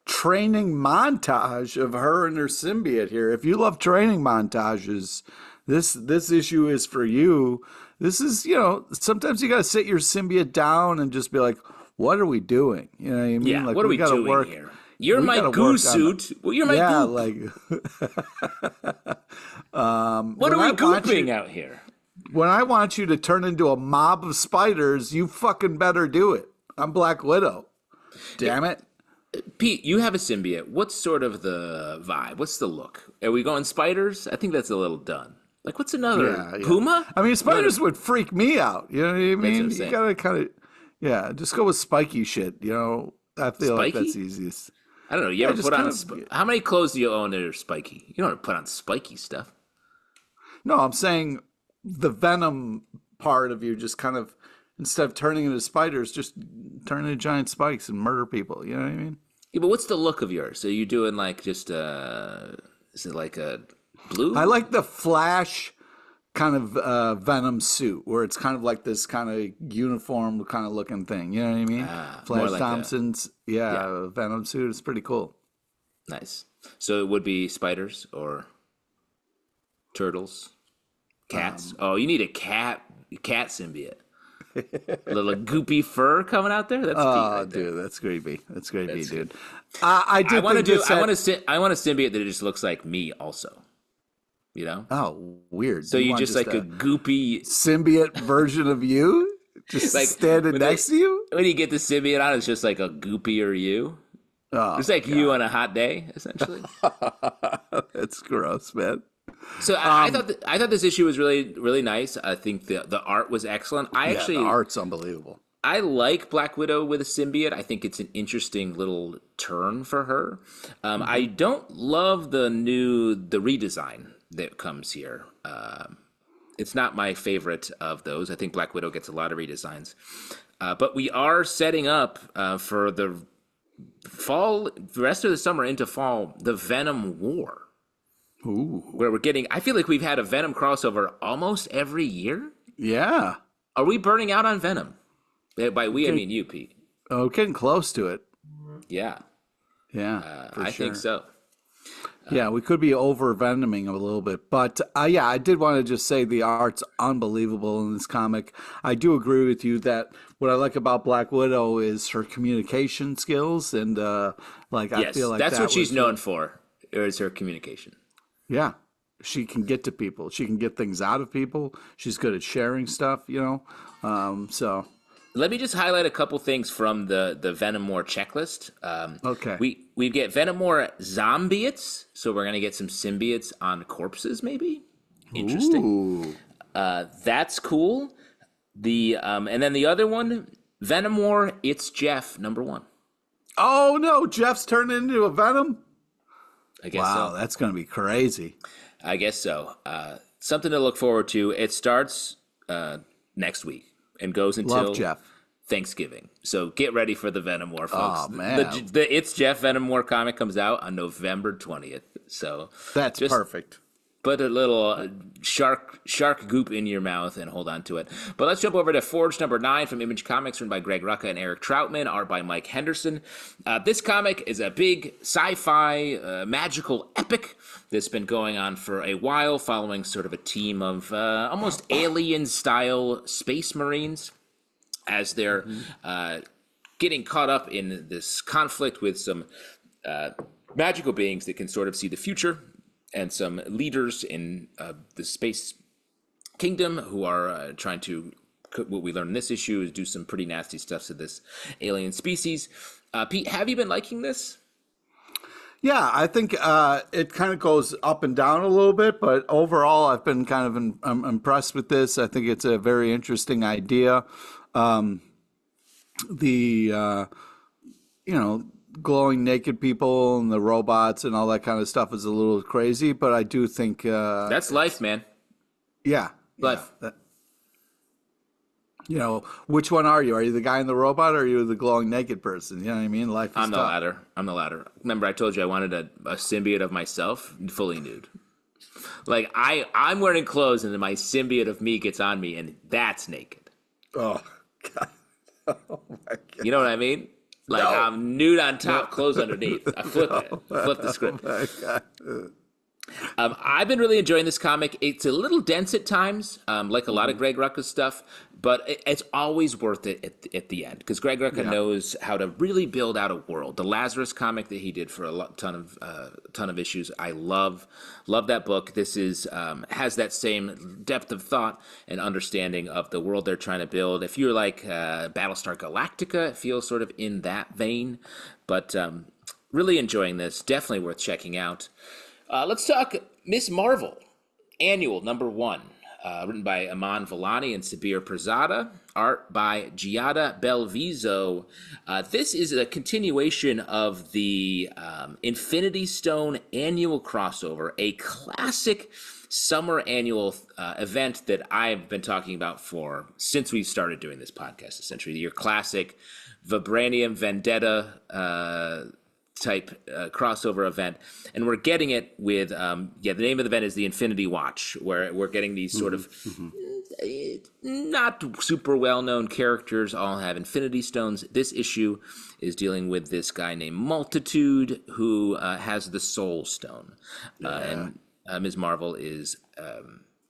training montage of her and her symbiote here. If you love training montages, this issue is for you. This is, sometimes you got to sit your symbiote down and just be like, what are we doing? You know what I mean? Yeah, like, what are we doing here? You're my goo suit. Well, you're my goop. What are we gooping out here? When I want you to turn into a mob of spiders, you fucking better do it. I'm Black Widow. Damn it. Pete, you have a symbiote. What's sort of the vibe? What's the look? Are we going spiders? I think that's a little done. Like, what's another? Puma? I mean, spiders would freak me out. You know what I mean? You gotta kind of, just go with spiky shit. I feel like that's easiest. I don't know. You ever put on how many clothes do you own that are spiky? You don't put on spiky stuff. No, I'm saying the venom part of you just kind of, instead of turning into spiders, just turn into giant spikes and murder people. You know what I mean? Yeah, but what's the look of yours? Are you doing like just is it like a blue? I like the Flash kind of Venom suit where it's kind of like this kind of uniform kind of looking thing. You know what I mean? Flash like Thompson's Venom suit is pretty cool. Nice. So it would be spiders or turtles, cats. You need a cat symbiote. A little goopy fur coming out there. That's right there. Dude, that's creepy. That's creepy, dude. I want a symbiote that just looks like me, also. Oh, weird. So you just like a goopy symbiote version of you, just like standing next to you. When you get the symbiote on, it's just like a goopier you. It's like you on a hot day, essentially. That's gross, man. So I thought this issue was really, really nice. I think the art was excellent. The art's unbelievable. I like Black Widow with a symbiote. I think it's an interesting little turn for her. I don't love the redesign that comes here. It's not my favorite of those. I think Black Widow gets a lot of redesigns. But we are setting up for the fall, the rest of the summer into fall, the Venom War. Ooh. Where we're getting, I feel like we've had a Venom crossover almost every year. Yeah. Are we burning out on Venom? By we, I mean you, Pete. Oh, getting close to it. Yeah. Yeah, I think so. Yeah, we could be over venoming a little bit, but yeah, I did want to just say the art's unbelievable in this comic. I do agree with you that what I like about Black Widow is her communication skills, and like I Yes, feel like that's that what she's was known for, is her communication. Yeah, she can get to people. She can get things out of people. She's good at sharing stuff, you know. So Let me just highlight a couple things from the Venom War checklist. okay, We get Venom War zombiotes, so we're gonna get some symbiotes on corpses, maybe. Interesting. Ooh. That's cool. And then the other one, Venom War. It's Jeff #1. Oh no, Jeff's turned into a Venom. I guess Wow, so. that's gonna be crazy. I guess so. Something to look forward to. It starts next week and goes until Love Jeff. Thanksgiving. So get ready for the Venom War, folks. Oh, man. The It's Jeff Venom War comic comes out on November 20th. So That's just perfect. put a little shark goop in your mouth and hold on to it. But let's jump over to Forge #9 from Image Comics, written by Greg Rucka and Eric Troutman, art by Mike Henderson. This comic is a big sci-fi magical epic that's been going on for a while, following sort of a team of almost alien-style space marines as they're getting caught up in this conflict with some magical beings that can sort of see the future, and some leaders in the space kingdom who are trying to, what we learn in this issue is do some pretty nasty stuff to this alien species. Pete, have you been liking this? Yeah, I think it kind of goes up and down a little bit, but overall, I've been kind of impressed with this. I think it's a very interesting idea. Glowing naked people and the robots and all that kind of stuff is a little crazy, but I do think That's life, man. yeah, Life. which one are you? Are you the guy in the robot, or are you the glowing naked person? You know what I mean? Life is I'm the tough. latter. I'm the latter. Remember, I told you I wanted a symbiote of myself, fully nude. Like I'm wearing clothes, and then my symbiote of me gets on me, and that's naked. Oh God! Oh my God! You know what I mean? Like No. I'm nude on top, clothes underneath. I flip it. Flip the script. Oh my God. I've been really enjoying this comic. It's a little dense at times, like a lot of Greg Rucka's stuff, but it's always worth it at the end, because Greg Rucka knows how to really build out a world. The Lazarus comic that he did for a ton of issues, I love that book. This is has that same depth of thought and understanding of the world they're trying to build. If you're like Battlestar Galactica, it feels sort of in that vein, but really enjoying this. Definitely worth checking out. Let's talk Miss Marvel, Annual #1, written by Aman Vellani and Sabir Pirzada, art by Giada Belviso. This is a continuation of the Infinity Stone annual crossover, a classic summer annual event that I've been talking about since we started doing this podcast, essentially. Your classic Vibranium Vendetta type crossover event, and we're getting it with the name of the event is the Infinity Watch, where we're getting these sort of not super well-known characters all have Infinity Stones. This issue is dealing with this guy named Multitude, who has the Soul Stone, and Ms. Marvel is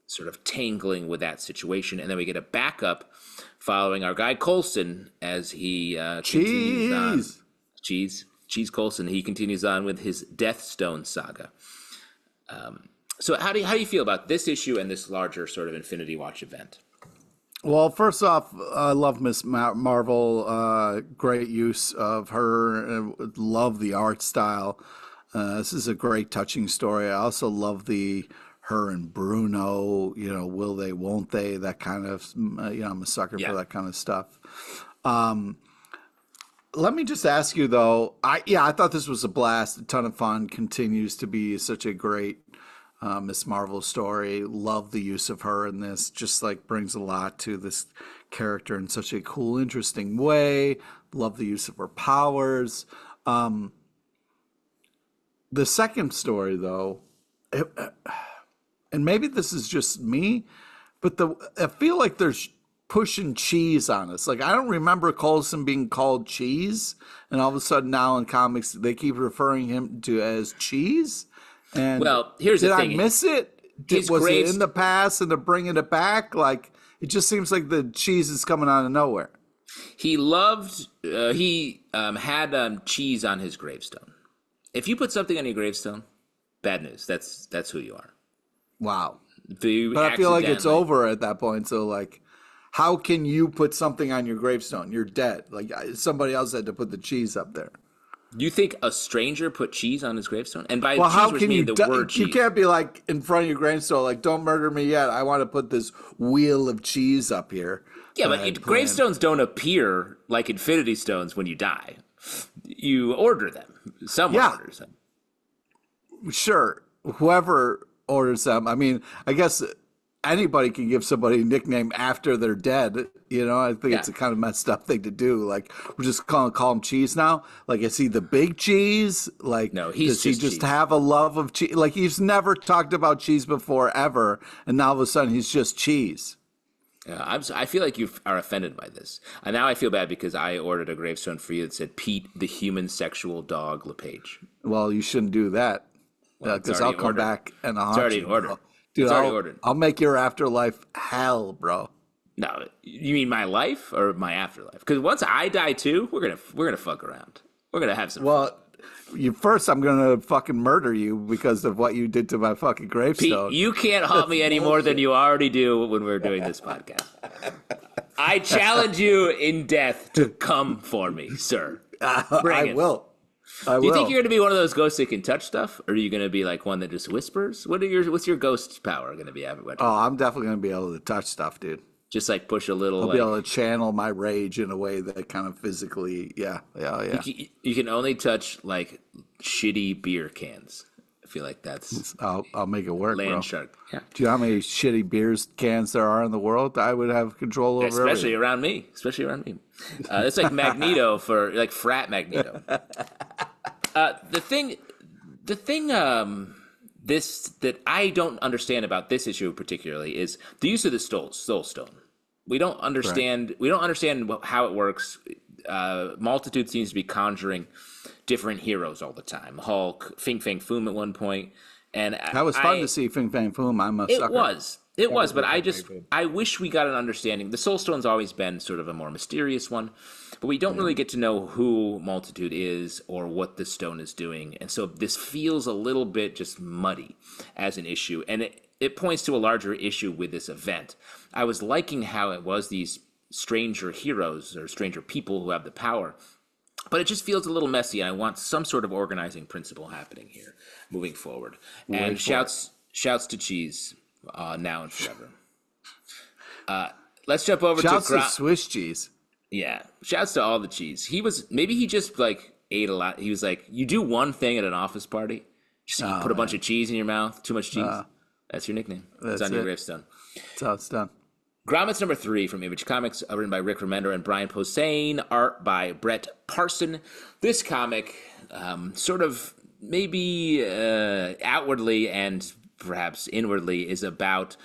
sort of tangling with that situation, and then we get a backup following our guy Coulson as he continues on. Cheese Coulson. He continues on with his Death Stone saga. So how do you feel about this issue and this larger sort of Infinity Watch event? Well, first off, I love Miss Marvel. Great use of her. Love the art style. This is a great, touching story. I also love her and Bruno. Will they, won't they? That kind of. I'm a sucker for that kind of stuff. Let me just ask you though. I thought this was a blast, a ton of fun. Continues to be such a great Miss Marvel story. Love the use of her in this. Just like brings a lot to this character in such a cool, interesting way. Love the use of her powers. The second story, though, and maybe this is just me, but I feel like there's pushing cheese on us. Like I don't remember Coulson being called Cheese, and all of a sudden now in comics they keep referring him to as Cheese. And Well, here's the did I thing. miss it? His Was it graves- in the past and they're bringing it back? Like it just seems like the cheese is coming out of nowhere. He loved. He had cheese on his gravestone. If you put something on your gravestone, bad news. That's who you are. Wow. If you But I feel like it's accidentally- over at that point. So like, how can you put something on your gravestone? You're dead. Like somebody else had to put the cheese up there. You think a stranger put cheese on his gravestone? And by Well, cheese, how which can mean you? the word cheese. You can't be like in front of your gravestone, like, "Don't murder me yet. I want to put this wheel of cheese up here." Yeah, that but I planned." gravestones don't appear like Infinity Stones when you die. You order them. Someone Yeah. orders them. Sure, whoever orders them. I mean, I guess anybody can give somebody a nickname after they're dead. You know, I think it's a Yeah. kind of messed up thing to do. Like, we're just call him Cheese now. Like, is he the big cheese? Like, No, he's does he just just cheese. have a love of cheese? Like, he's never talked about cheese before ever, and now all of a sudden he's just cheese. I feel like you are offended by this. And now I feel bad because I ordered a gravestone for you that said Pete, the human sexual dog LePage. Well, you shouldn't do that Well, because it's I'll already come ordered. back and I'll It's haunt already you, ordered. bro. Dude, It's already I'll, ordered. I'll make your afterlife hell, bro. No, you mean my life or my afterlife? Because once I die too, we're gonna fuck around. We're gonna have some. Well, first I'm gonna fucking murder you because of what you did to my fucking Pete, gravestone. you can't haunt me any more than you already do when we're doing this podcast. I challenge you in death to come for me, sir. Bring I it. will. Do you think you're gonna be one of those ghosts that can touch stuff, or are you gonna be like one that just whispers? What's your ghost power gonna be? Everybody? Oh, I'm definitely gonna be able to touch stuff, dude. Just like push a little. I'll Like, be able to channel my rage in a way that kind of physically, yeah. you can only touch like shitty beer cans. I feel like that's I'll make it work, land bro. shark. Yeah. Do you know how many shitty beers cans there are in the world? I would have control over Especially everything. around me. Especially around me. It's like Magneto for like frat Magneto. The thing, this that I don't understand about this issue particularly is the use of the Soul Stone. We don't understand. We don't understand how it works. Multitude seems to be conjuring different heroes all the time. Hulk, Fing Fang Foom at one point, and That was fun to see Fing Fang Foom. I'm a It sucker. was. It was, but I wish we got an understanding. The Soul Stone's always been sort of a more mysterious one, but we don't really get to know who Multitude is or what the stone is doing. And so this feels a little bit just muddy as an issue. And it points to a larger issue with this event. I was liking how it was these stranger heroes or stranger people who have the power, but it just feels a little messy, and I want some sort of organizing principle happening here moving forward. And shouts to Cheese. Now and forever. Let's jump over Shouts to to Swiss cheese. Yeah, shouts to all the cheese. He just like ate a lot. He was like, you do one thing at an office party, just you put a bunch of cheese in your mouth, too much cheese. That's your nickname. It's on your gravestone. That's how it's done. Grommets number 3 from Image Comics, written by Rick Remender and Brian Posehn, art by Brett Parson. This comic, sort of maybe outwardly and perhaps inwardly, is about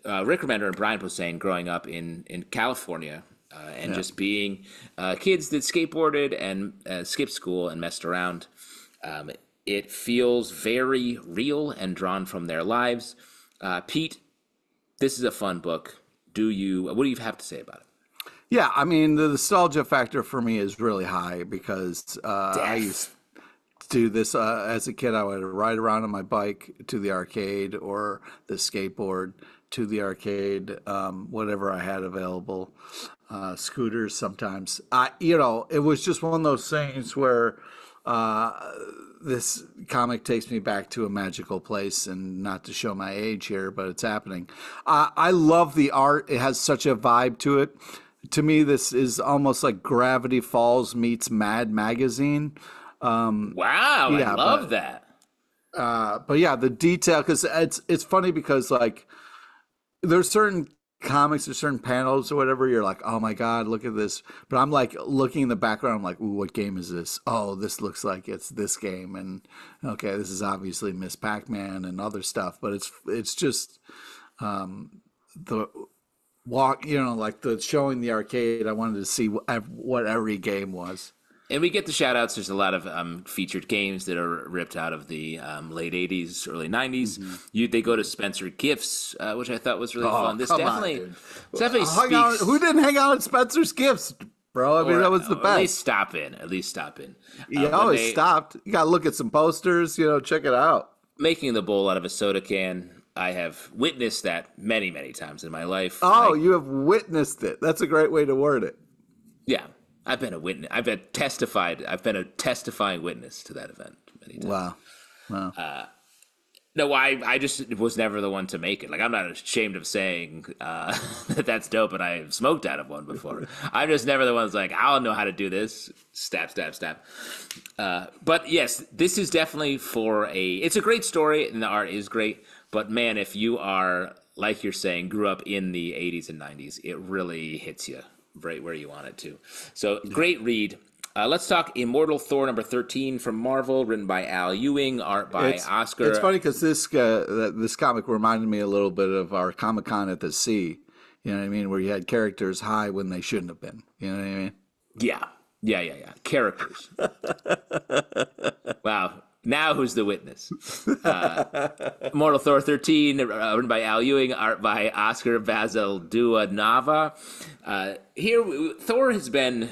Rick Remender and Brian Posehn growing up in California and just being kids that skateboarded and skipped school and messed around. It feels very real and drawn from their lives. Pete, this is a fun book. What do you have to say about it? Yeah, I mean, the nostalgia factor for me is really high because I used to do this as a kid. I would ride around on my bike to the arcade or the skateboard to the arcade, whatever I had available, scooters sometimes. It was just one of those things where this comic takes me back to a magical place, and not to show my age here, but it's happening. I love the art. It has such a vibe to it. To me, this is almost like Gravity Falls meets Mad Magazine. Wow, yeah, I love but- that. But yeah, the detail, because it's funny because like there's certain comics or certain panels or whatever, you're like, oh my god, look at this. But I'm like looking in the background, I'm like, ooh, what game is this? Oh, this looks like it's this game, and okay, this is obviously Miss Pac-Man and other stuff. But it's just the walk, like the showing the arcade. I wanted to see what every game was. And we get the shout outs. There's a lot of featured games that are ripped out of the late 80s, early 90s. They go to Spencer Gifts, which I thought was really fun. This definitely speaks. Who didn't hang out at Spencer's Gifts, bro? I mean, that was the best. At least stop in. You always stopped. You got to look at some posters, check it out. Making the bowl out of a soda can. I have witnessed that many, many times in my life. Oh, you have witnessed it. That's a great way to word it. Yeah. I've been a witness. I've been a testifying witness to that event many times. Wow. No, I just was never the one to make it. Like, I'm not ashamed of saying that that's dope, and I've smoked out of one before. I'm just never the one that's like, I don't know how to do this. Stab, stab, stab. But yes, this is definitely it's a great story, and the art is great. But man, if you are, like you're saying, grew up in the 80s and 90s, it really hits you right where you want it to. So great read. Let's talk Immortal Thor number 13 from Marvel, written by Al Ewing, art by Oscar. It's funny because this comic reminded me a little bit of our Comic-Con at the Sea. You know what I mean? Where you had characters high when they shouldn't have been. You know what I mean? Yeah. Characters. Wow. Now who's the witness? Immortal Thor 13, written by Al Ewing, art by Oscar Bazaldua-Nava. Here, Thor has been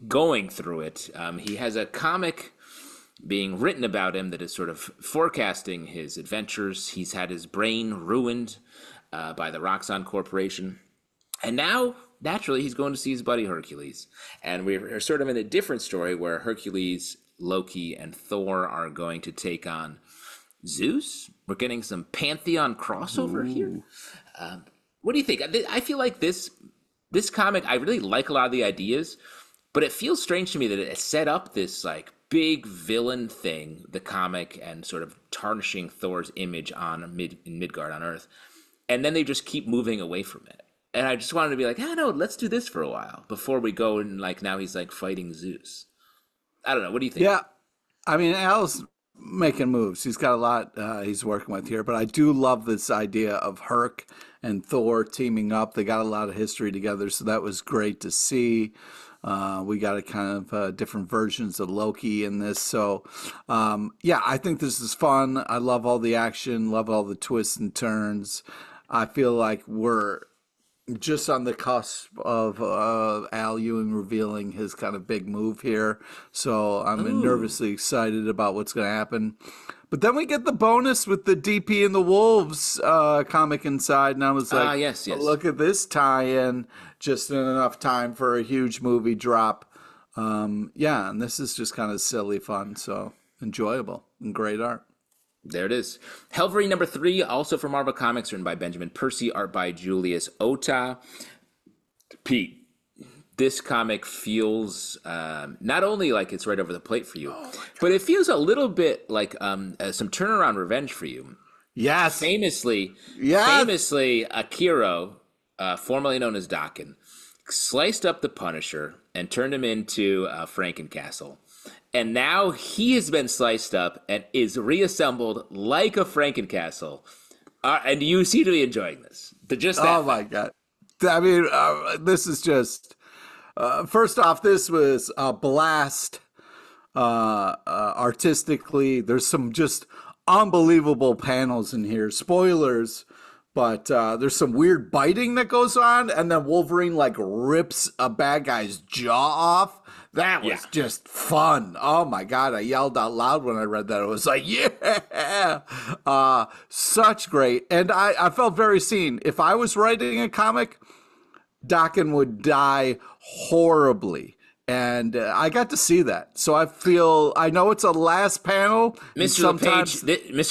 going through it. He has a comic being written about him that is sort of forecasting his adventures. He's had his brain ruined by the Roxxon Corporation. And now, naturally, he's going to see his buddy Hercules. And we're sort of in a different story where Hercules, Loki, and Thor are going to take on Zeus. We're getting some Pantheon crossover here. What do you think? I feel like this comic, I really like a lot of the ideas, but it feels strange to me that it set up this like big villain thing, the comic, and sort of tarnishing Thor's image in Midgard on Earth. And then they just keep moving away from it. And I just wanted to be like, no, let's do this for a while before we go and like now he's like fighting Zeus. I don't know. What do you think? Yeah. I mean, Al's making moves. He's got a lot he's working with here, but I do love this idea of Herc and Thor teaming up. They got a lot of history together, so that was great to see. We got a kind of different versions of Loki in this. So, I think this is fun. I love all the action, love all the twists and turns. I feel like we're just on the cusp of Al Ewing revealing his kind of big move here. So I'm nervously excited about what's going to happen. But then we get the bonus with the DP and the Wolves comic inside. And I was like, yes. Look at this tie-in. Just in enough time for a huge movie drop. And this is just kind of silly fun. So enjoyable and great art. There it is. Hellverine number 3, also from Marvel Comics, written by Benjamin Percy, art by Julius Ota. Pete, this comic feels not only like it's right over the plate for you, but it feels a little bit like some turnaround revenge for you. Yes. Famously, Akira, formerly known as Daken, sliced up the Punisher and turned him into Frankencastle. And now he has been sliced up and is reassembled like a Frankencastle. And you seem to be enjoying this. Oh, my God. I mean, this is just... first off, this was a blast artistically. There's some just unbelievable panels in here. Spoilers, but there's some weird biting that goes on. And then Wolverine, like, rips a bad guy's jaw off. That was just fun. Oh my God. I yelled out loud when I read that. It was like, yeah, such great. And I felt very seen. If I was writing a comic, Daken would die horribly. And I got to see that. So I know it's a last panel. Mr.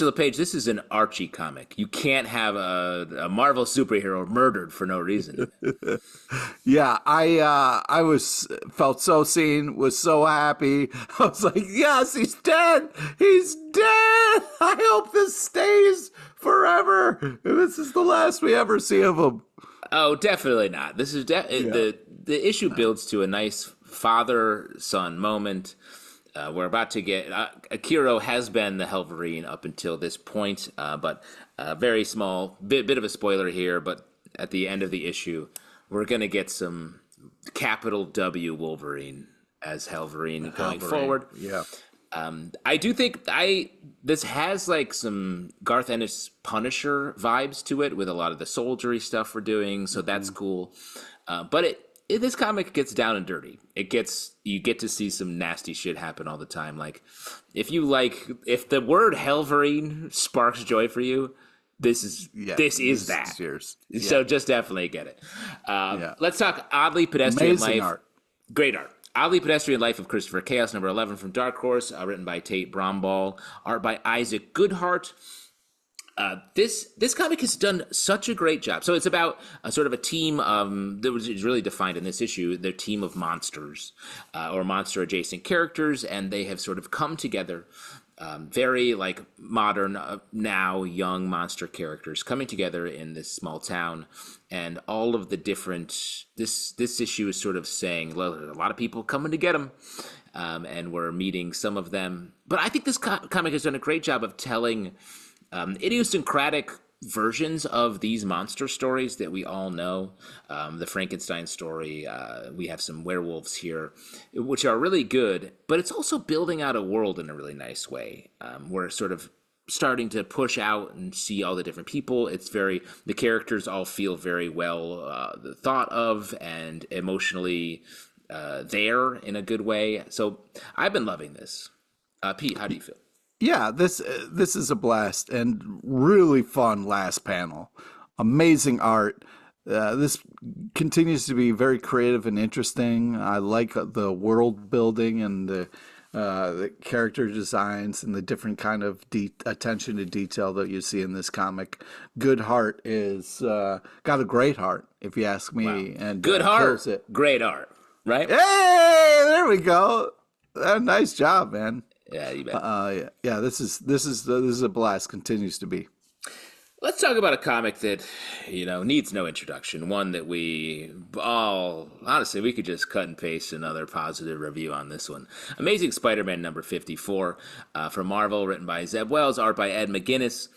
LePage, this is an Archie comic. You can't have a Marvel superhero murdered for no reason. Yeah, I felt so seen, was so happy. I was like, yes, he's dead. He's dead. I hope this stays forever. This is the last we ever see of him. Oh, definitely not. This is the issue builds to a nice father-son moment. We're about to get Akira has been the Helverine up until this point, but very small bit of a spoiler here. But at the end of the issue, we're gonna get some capital W Wolverine as Helverine going forward. Yeah. I do think this has like some Garth Ennis Punisher vibes to it with a lot of the soldiery stuff we're doing, so that's cool. But this comic gets down and dirty. You get to see some nasty shit happen all the time. Like if the word Helverine sparks joy for you, this is that. Yours. So just definitely get it. Let's talk Oddly Pedestrian Amazing Life. Art. Great art. Oddly Pedestrian Life of Christopher Chaos, number 11 from Dark Horse, written by Tate Bromball, art by Isaac Goodhart. This comic has done such a great job. So it's about sort of a team that was really defined in this issue, their team of monsters or monster-adjacent characters, and they have sort of come together. Very like modern, now young monster characters coming together in this small town, and all of the different. This issue is sort of saying, well, a lot of people coming to get them, and we're meeting some of them. But I think this comic has done a great job of telling idiosyncratic versions of these monster stories that we all know. The Frankenstein story, we have some werewolves here, which are really good, but it's also building out a world in a really nice way. We're sort of starting to push out and see all the different people. The characters all feel very well thought of and emotionally there in a good way. So I've been loving this. Pete, how do you feel? Yeah, this is a blast and really fun last panel. Amazing art. This continues to be very creative and interesting. I like the world building and the character designs and the different kind of attention to detail that you see in this comic. Goodhart is got a great heart, if you ask me. Wow. And good heart, great art, right? Hey, there we go. Nice job, man. Yeah, you bet. This is a blast. Continues to be. Let's talk about a comic that needs no introduction. One that we all honestly we could just cut and paste another positive review on this one. Amazing Spider-Man number 54 from Marvel, written by Zeb Wells, art by Ed McGuinness.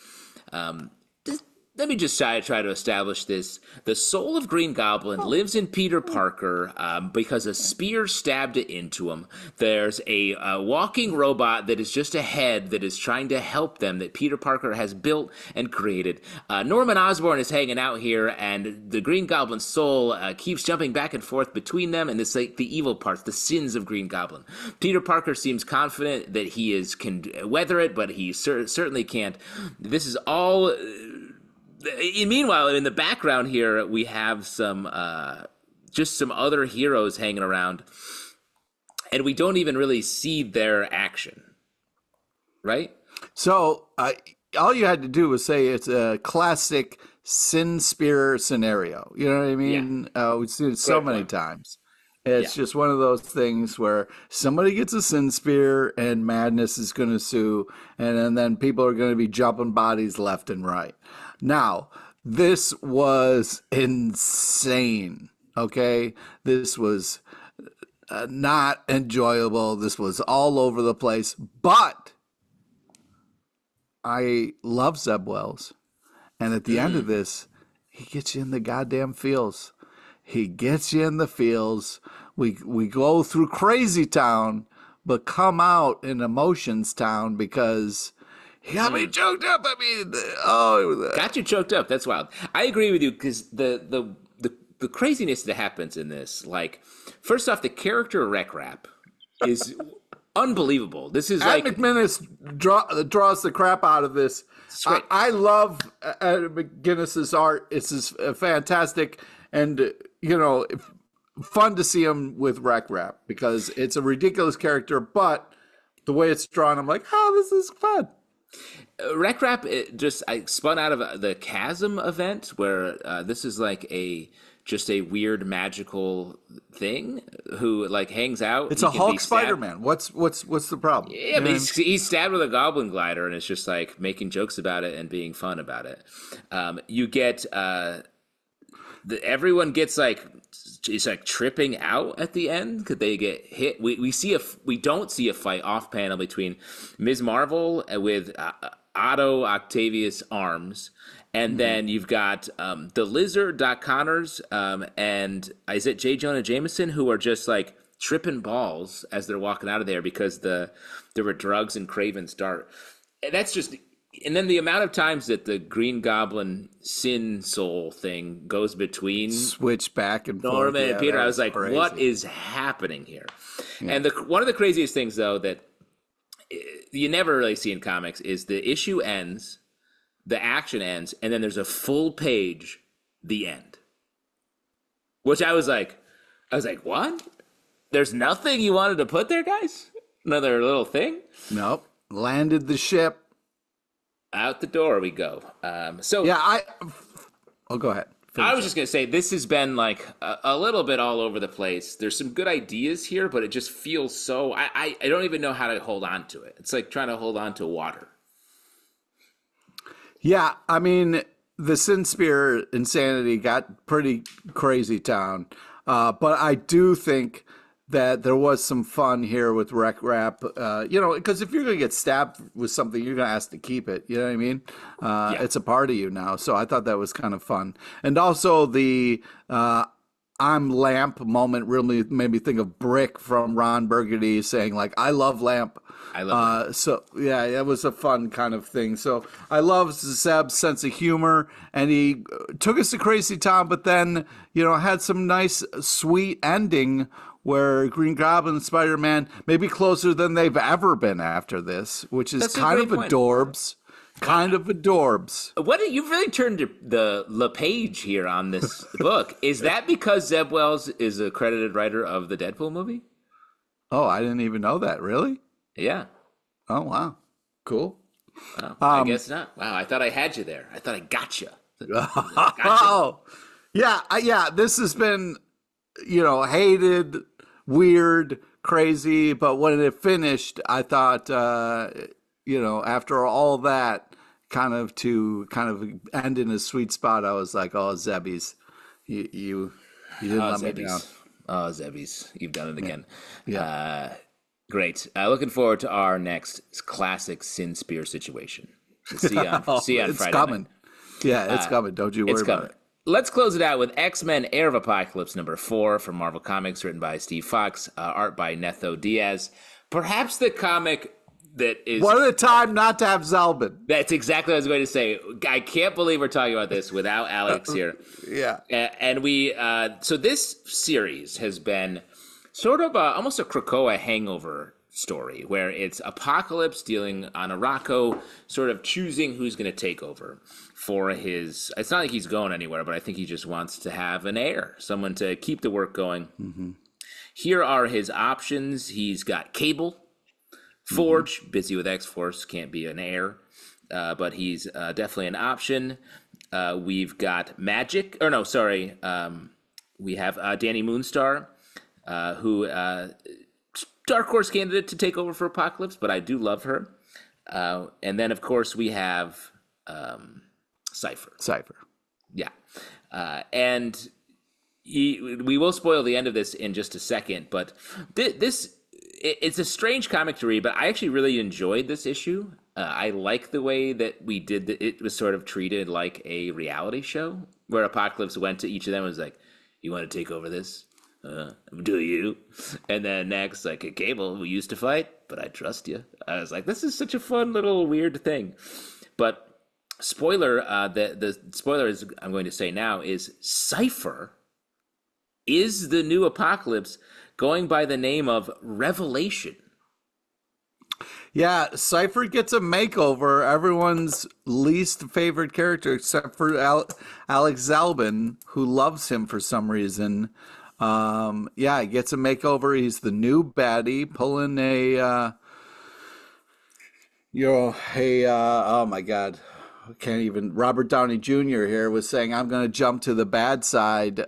Let me just try to establish this. The soul of Green Goblin lives in Peter Parker because a spear stabbed it into him. There's a walking robot that is just a head that is trying to help them that Peter Parker has built and created. Norman Osborn is hanging out here, and the Green Goblin's soul keeps jumping back and forth between them, and it's like the evil parts, the sins of Green Goblin. Peter Parker seems confident that he can weather it, but he certainly can't. This is all... Meanwhile, in the background here, we have some other heroes hanging around, and we don't even really see their action, right? So all you had to do was say it's a classic Sin Spear scenario. You know what I mean? Yeah. We've seen it so many times. It's just one of those things where somebody gets a Sin Spear and madness is going to ensue, and then people are going to be jumping bodies left and right. Now, this was insane, okay? This was not enjoyable. This was all over the place. But I love Zeb Wells. And at the end of this, he gets you in the goddamn feels. He gets you in the feels. We go through Crazy Town, but come out in Emotions Town because... he got me choked up. I mean, got you choked up. That's wild. I agree with you because the craziness that happens in this, like, first off, the character Rec Rap is unbelievable. This is Ed like McGuinness draws the crap out of this. I love Ed McGuinness's art. It's just fantastic, and fun to see him with Wreck Rap because it's a ridiculous character, but the way it's drawn, I'm like, oh, this is fun. Rec Rap I spun out of the Chasm event where this is like just a weird magical thing who like hangs out. It's a Hulk Spider-Man. What's the problem? Yeah, but he's stabbed with a goblin glider, and it's just like making jokes about it and being fun about it. You get everyone gets like it's like tripping out at the end because they get hit. We don't see a fight off panel between Ms. Marvel with Otto Octavius Arms. And then you've got the Lizard, Doc Connors, and is it J. Jonah Jameson, who are just like tripping balls as they're walking out of there because there were drugs in Kraven's dart. And that's just, and then the amount of times that the Green Goblin Sin Soul thing goes between switch back and forth. Norman and Peter, I was like, crazy. what is happening here? Yeah. And one of the craziest things, though, that you never really see in comics is the issue ends. The action ends, and then there's a full page, the end. Which I was like, what? There's nothing you wanted to put there, guys? Another little thing? Nope. Landed the ship. Out the door we go. Yeah, go ahead. I was just going to say, this has been like a little bit all over the place. There's some good ideas here, but it just feels so, I don't even know how to hold on to it. It's like trying to hold on to water. Yeah, I mean, the Sin Spear insanity got pretty crazy town. But I do think that there was some fun here with Wreck Rap. Because if you're going to get stabbed with something, you're going to ask to keep it. You know what I mean? It's a part of you now. So I thought that was kind of fun. And also the I'm Lamp moment really made me think of Brick from Ron Burgundy saying, like, I love Lamp. I love it. So, yeah, it was a fun kind of thing. So I love Zeb's sense of humor, and he took us to Crazy Town, but then, had some nice, sweet ending where Green Goblin and Spider-Man may be closer than they've ever been after this, which is kind of adorbs. Kind of adorbs. You've really turned the LePage here on this book. Is that because Zeb Wells is a credited writer of the Deadpool movie? Oh, I didn't even know that. Really? Yeah. Oh, wow. Cool. Well, I guess not. Wow, I thought I had you there. I thought I got you. Oh, yeah. This has been, hated, weird, crazy. But when it finished, I thought, after all that, kind of end in a sweet spot, I was like, oh, Zebbies, you didn't let me down. Oh, Zebbies, you've done it again. Yeah. Great. Looking forward to our next classic Sin Spear situation. See you on Friday. It's coming. Night. Yeah, it's coming. Don't you worry about it. Let's close it out with X-Men Heir of Apocalypse #4 from Marvel Comics, written by Steve Fox, art by Netho Diaz. Perhaps the comic that is... What a time not to have Zalben. That's exactly what I was going to say. I can't believe we're talking about this without Alex here. Yeah. And we... so this series has been sort of almost a Krakoa hangover story, where it's Apocalypse dealing on Arakko, sort of choosing who's going to take over for his... It's not like he's going anywhere, but I think he just wants to have an heir, someone to keep the work going. Mm-hmm. Here are his options. He's got Cable, Forge, busy with X-Force, can't be an heir, but he's definitely an option. We've got Magic, we have Danny Moonstar, who Dark Horse candidate to take over for Apocalypse, but I do love her. And then, of course, we have Cypher. Yeah. And we will spoil the end of this in just a second, but it's a strange comic to read, but I actually really enjoyed this issue. I like the way that we did it was sort of treated like a reality show, where Apocalypse went to each of them and was like, you want to take over this? Do you? And then next, like, a Cable, we used to fight, but I trust you. I was like, this is such a fun little weird thing. But spoiler, the spoiler is I'm going to say now is Cypher is the new Apocalypse, going by the name of Revelation. Yeah, Cypher gets a makeover. Everyone's least favorite character, except for Alex Zalben, who loves him for some reason. Yeah, he gets a makeover. He's the new baddie, pulling a oh my God, I can't even. Robert Downey Jr. here was saying, "I'm going to jump to the bad side."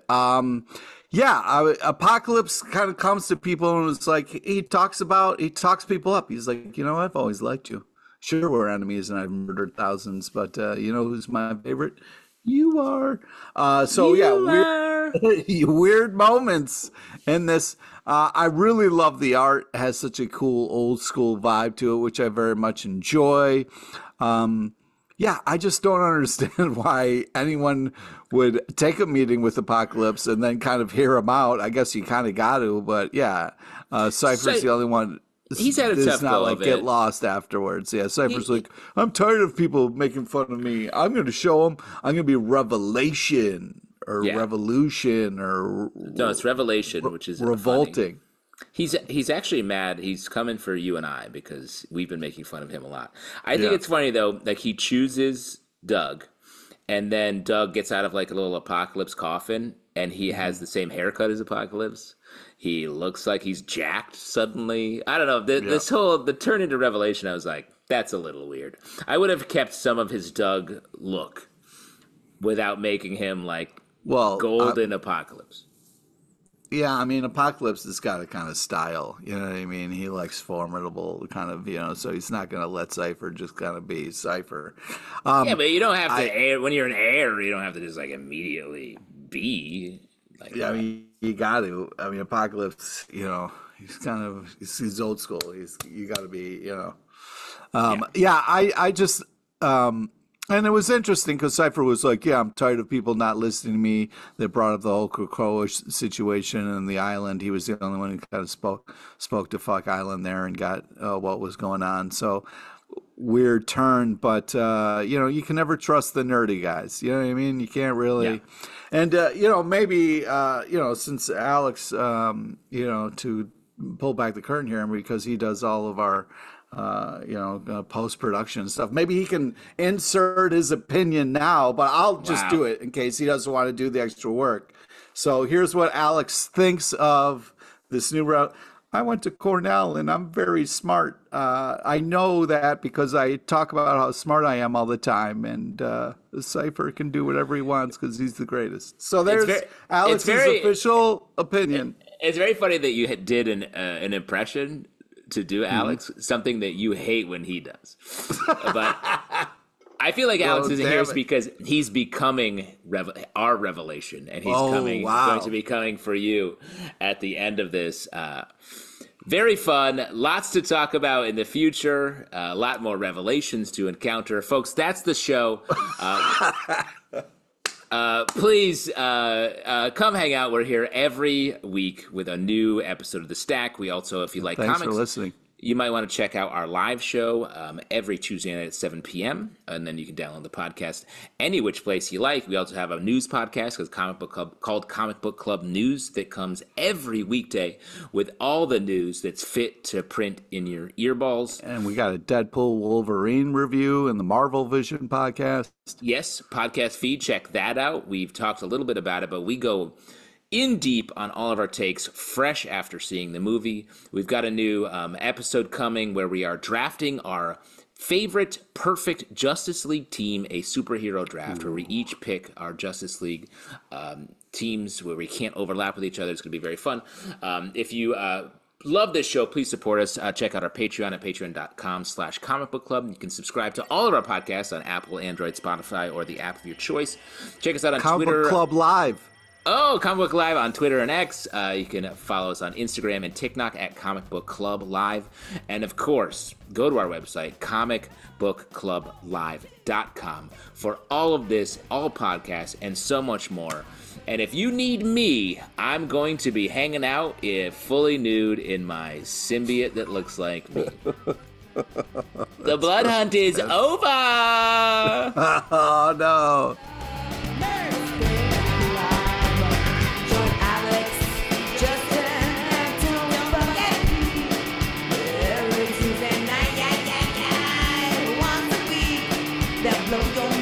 Apocalypse kind of comes to people and it's like he talks people up. He's like, you know, I've always liked you. Sure, we're enemies and I've murdered thousands, but you know who's my favorite? You are. Weird moments in this. I really love the art. It has such a cool old school vibe to it, which I very much enjoy. I just don't understand why anyone would take a meeting with Apocalypse and then kind of hear him out. I guess you kind of got to, but yeah, Cypher's the only one. He's had a tough not go like of it. Get lost afterwards. Yeah, Cypher's like, I'm tired of people making fun of me. I'm going to show them. I'm going to be Revelation or Revolution or no, it's Revelation, which is revolting. Funny. He's actually mad. He's coming for you and I because we've been making fun of him a lot. I think it's funny though. Like he chooses Doug, and then Doug gets out of like a little Apocalypse coffin, and he has the same haircut as Apocalypse. He looks like he's jacked suddenly. I don't know. The turn into Revelation, I was like, that's a little weird. I would have kept some of his Doug look without making him like golden Apocalypse. Yeah, I mean, Apocalypse has got a kind of style. You know what I mean? He likes formidable kind of, you know, so he's not going to let Cypher just kind of be Cypher. Yeah, but you don't have to, when you're an heir, you don't have to just like immediately be like I mean, you got to. I mean, Apocalypse, you know, he's old school. You got to be, you know. I just, and it was interesting because Cypher was like, yeah, I'm tired of people not listening to me. They brought up the whole Krakoa situation and the island. He was the only one who kind of spoke to Fuck Island there and got what was going on. So weird turn, but, you know, you can never trust the nerdy guys. You know what I mean? You can't really. Yeah. And, you know, maybe, you know, since Alex, you know, to pull back the curtain here, because he does all of our, you know, post-production stuff. Maybe he can insert his opinion now, but I'll just do it in case he doesn't want to do the extra work. So here's what Alex thinks of this new route. I went to Cornell and I'm very smart. I know that because I talk about how smart I am all the time, and Cypher can do whatever he wants because he's the greatest. So there's Alex's official opinion. It's very funny that you did an impression to do Alex, something that you hate when he does. But I feel like Alex isn't here because he's becoming our revelation, and he's going to be coming for you at the end of this. Very fun. Lots to talk about in the future. A lot more revelations to encounter. Folks, that's the show. Please come hang out. We're here every week with a new episode of The Stack. We also, if you like comics, thanks for listening. You might want to check out our live show every Tuesday night at 7 p.m. And then you can download the podcast any which place you like. We also have a news podcast called Comic Book Club News that comes every weekday with all the news that's fit to print in your earballs. And we got a Deadpool Wolverine review and the Marvel Vision podcast. Yes, podcast feed. Check that out. We've talked a little bit about it, but we go in deep on all of our takes fresh after seeing the movie. We've got a new episode coming where we are drafting our favorite perfect Justice League team, a superhero draft, where we each pick our Justice League teams where we can't overlap with each other. It's going to be very fun. If you love this show, please support us. Check out our Patreon at patreon.com/comicbookclub. You can subscribe to all of our podcasts on Apple, Android, Spotify, or the app of your choice. Check us out on Comic Twitter. Book Club Live. Oh, Comic Book Live on Twitter and X. You can follow us on Instagram and TikTok at Comic Book Club Live. And of course, go to our website, comicbookclublive.com, for all of this, all podcasts, and so much more. And if you need me, I'm going to be hanging out fully nude in my symbiote that looks like me. The blood hunt is over! Oh, no. Blow your